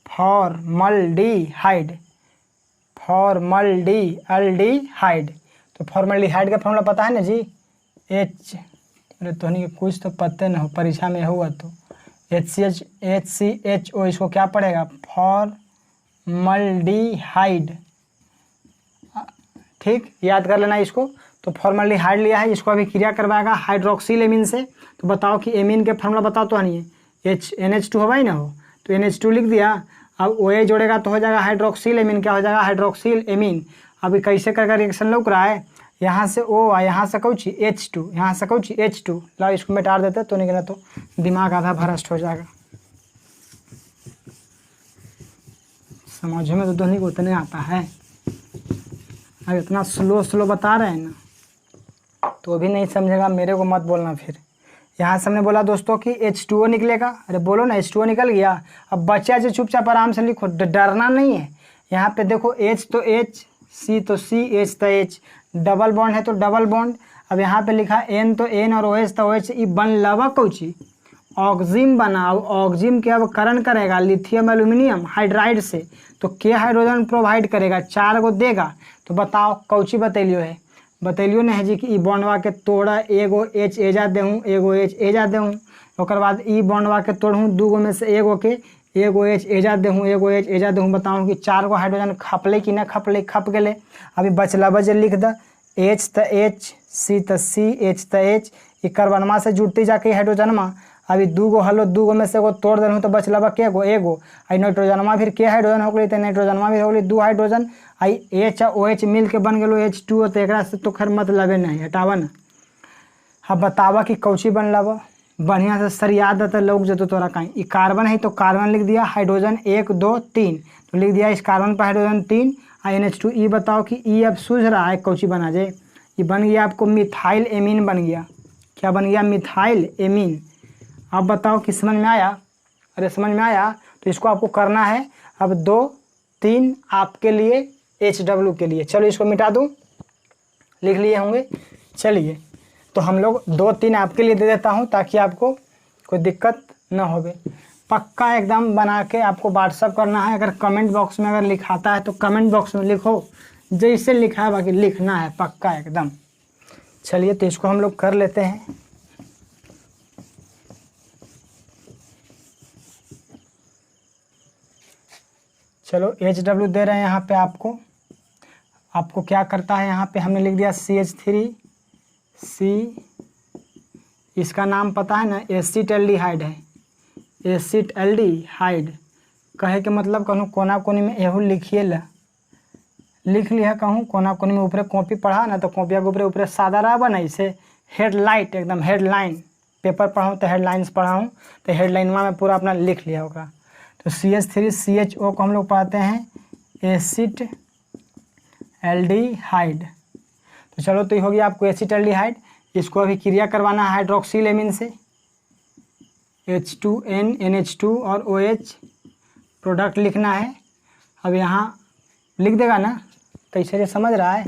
A: फॉर्मल्डिहाइड, फॉर्मल्डिहाइड। तो फॉर्मल्डिहाइड का फॉर्मूला पता है ना जी, अरे तो नहीं कुछ तो पता ना हो, परीक्षा में हुआ तो HCHO, इसको क्या पड़ेगा फॉर्मल्डिहाइड, ठीक याद कर लेना इसको। तो फॉर्मल्डिहाइड लिया है, इसको अभी क्रिया करवाएगा हाइड्रोक्सिल एमीन से। तो बताओ कि एमीन के फॉर्मूला बताओ तो नहीं, NH2 होगा ही ना हो, तो NH2 लिख दिया। अब OH जोड़ेगा तो हो जाएगा हाइड्रोक्सिल एमीन, क्या हो जाएगा हाइड्रोक्सिल एमीन। अभी कैसे कर रिएक्शन लौक रहा है, यहाँ से O आ, यहाँ से कौची H2, यहाँ से कौची H2। ला इसको मिटा देते तो नहीं, तो दिमाग आधा भ्रष्ट हो जाएगा। समझ में तो दोनों को उतने आता है, अब इतना स्लो बता रहे हैं ना, तो भी नहीं समझेगा, मेरे को मत बोलना फिर। यहाँ से हमने बोला दोस्तों कि H2O निकलेगा, अरे बोलो ना H2O निकल गया। अब बच्चा जो चुपचाप आराम से लिखो, डरना नहीं है। यहाँ पे देखो H तो H, C तो C, H तो H, डबल बॉन्ड है तो डबल बॉन्ड। अब यहाँ पे लिखा N तो N और OH तो OH, ये बन लवा कौची ऑक्जिम बना। अब ऑक्जिम के अब करण करेगा लिथियम एल्यूमिनियम हाइड्राइड से, तो के हाइड्रोजन प्रोवाइड करेगा, 4 गो देगा। तो बताओ कौची बतैलियो है, बतैलियो नहीं है जी कि ई बॉन्डवा के तोड़ा एगो H एजा देहूँ, एगो H एजा देहूँ, ओकर बाद ई बॉन्डवा के तोड़ूँ, 2 गो में से एगो के एगो एच एजा देहूँ, एगो एच एजा देहूँ, बताऊँ कि 4 गो हाइड्रोजन खपले कि ना खपले, खप गेले। अभी बचला बचे लिख द एच त एच, सी त सी, एच त एच, ई कार्बनमा से जुड़ती जाके हाइड्रोजनमा। अभी 2 गो हलो, 2 गो में से एगो तोड़ देलूँ तो बचला बा के गो, एगो। आई नाइट्रोजनमा फिर के हाइड्रोजन हो गई, तो नाइट्रोजनमा भी हो गई 2 हाइड्रोजन। आई एच आ OH मिल के बन गेलो H2O, तो एकरा से तो खैर मतलबे नहीं, हटावा ना। अब बतावा कि कौची बनला बा, बढ़िया से सरिया देता लोग जतो तोरा कहीं। ई कार्बन है तो कार्बन लिख दिया, हाइड्रोजन 1 2 3, तो लिख दिया इस कार्बन पर हाइड्रोजन 3। NH2 ई बताओ कि ई अब सूझ रहा है कौची बना जाए। ये बन गया आपको मिथाइल एमीन बन गया। क्या बन गया? Methyl amine. अब बताओ कि समझ में आया? अरे समझ में आया तो इसको आपको करना है। अब 2 3 आपके लिए, HW के लिए। चलो इसको मिटा दूँ, लिख लिए होंगे। चलिए तो हम लोग 2 3 आपके लिए दे देता हूँ ताकि आपको कोई दिक्कत ना होवे। पक्का एकदम बना के आपको व्हाट्सअप करना है। अगर कमेंट बॉक्स में अगर लिखाता है तो कमेंट बॉक्स में लिखो, जैसे लिखा है बाकी लिखना है पक्का एकदम। चलिए तो इसको हम लोग कर लेते हैं। चलो HW दे रहे हैं यहाँ पे आपको। आपको क्या करता है, यहाँ पे हमने लिख दिया CH3 C, इसका नाम पता है ना, एसिटल्डिहाइड है, एसिटल्डिहाइड। कहे के मतलब कहूँ कोना कोनी में एहू लिखिए ला, लिख लिया कहूँ कोना कोनी में। ऊपर कॉपी पढ़ा ना तो कॉपिया के ऊपर सादा रहा बना, इसे हेडलाइट एकदम हेडलाइन, पेपर पढ़ाऊँ तो हेडलाइंस पढ़ाऊँ तो हेडलाइनवा में पूरा अपना लिख लिया होगा। तो CH3 CHO को हम लोग पढ़ाते हैं एसिटल्डिहाइड। तो चलो तो ये हो गया आपको एसिटल्डिहाइड। इसको अभी क्रिया करवाना है हाइड्रोक्सिल एमीन से, H2N NH2 और OH प्रोडक्ट लिखना है। अब यहाँ लिख देगा ना, तो इसे समझ रहा है।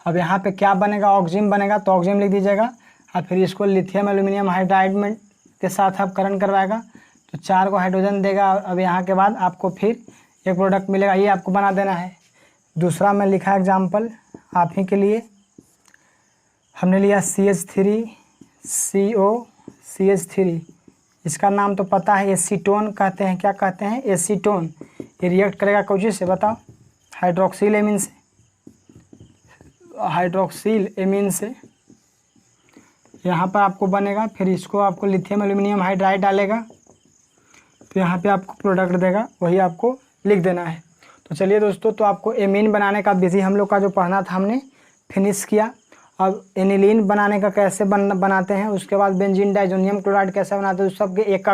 A: अब यहाँ पे क्या बनेगा, ऑक्सीजन बनेगा, तो ऑक्सीजन लिख दीजिएगा। और फिर इसको लिथियम एल्यूमिनियम हाइड्राइड में के साथ आप करण करवाएगा तो 4 को हाइड्रोजन देगा। अब यहाँ के बाद आपको फिर एक प्रोडक्ट मिलेगा, ये आपको बना देना है। दूसरा में लिखा एग्जाम्पल आप ही के लिए, हमने लिया CH3 CO CH3, इसका नाम तो पता है एसीटोन कहते हैं। क्या कहते हैं? एसीटोन। ये रिएक्ट करेगा कौन से बताओ? हाइड्रोक्सिल एमीन से, हाइड्रोक्सिल एमीन से यहाँ पर आपको बनेगा। फिर इसको आपको लिथियम एल्यूमिनियम हाइड्राइड डालेगा, तो यहाँ पे आपको प्रोडक्ट देगा, वही आपको लिख देना है। तो चलिए दोस्तों, तो आपको एमीन बनाने का विधि हम लोग का जो पढ़ना था हमने फिनिश किया। अब एनिलीन बनाने का कैसे बनाते हैं, उसके बाद बेंजीन डाइजोनियम क्लोराइड कैसे बनाते हैं, उस सब के एक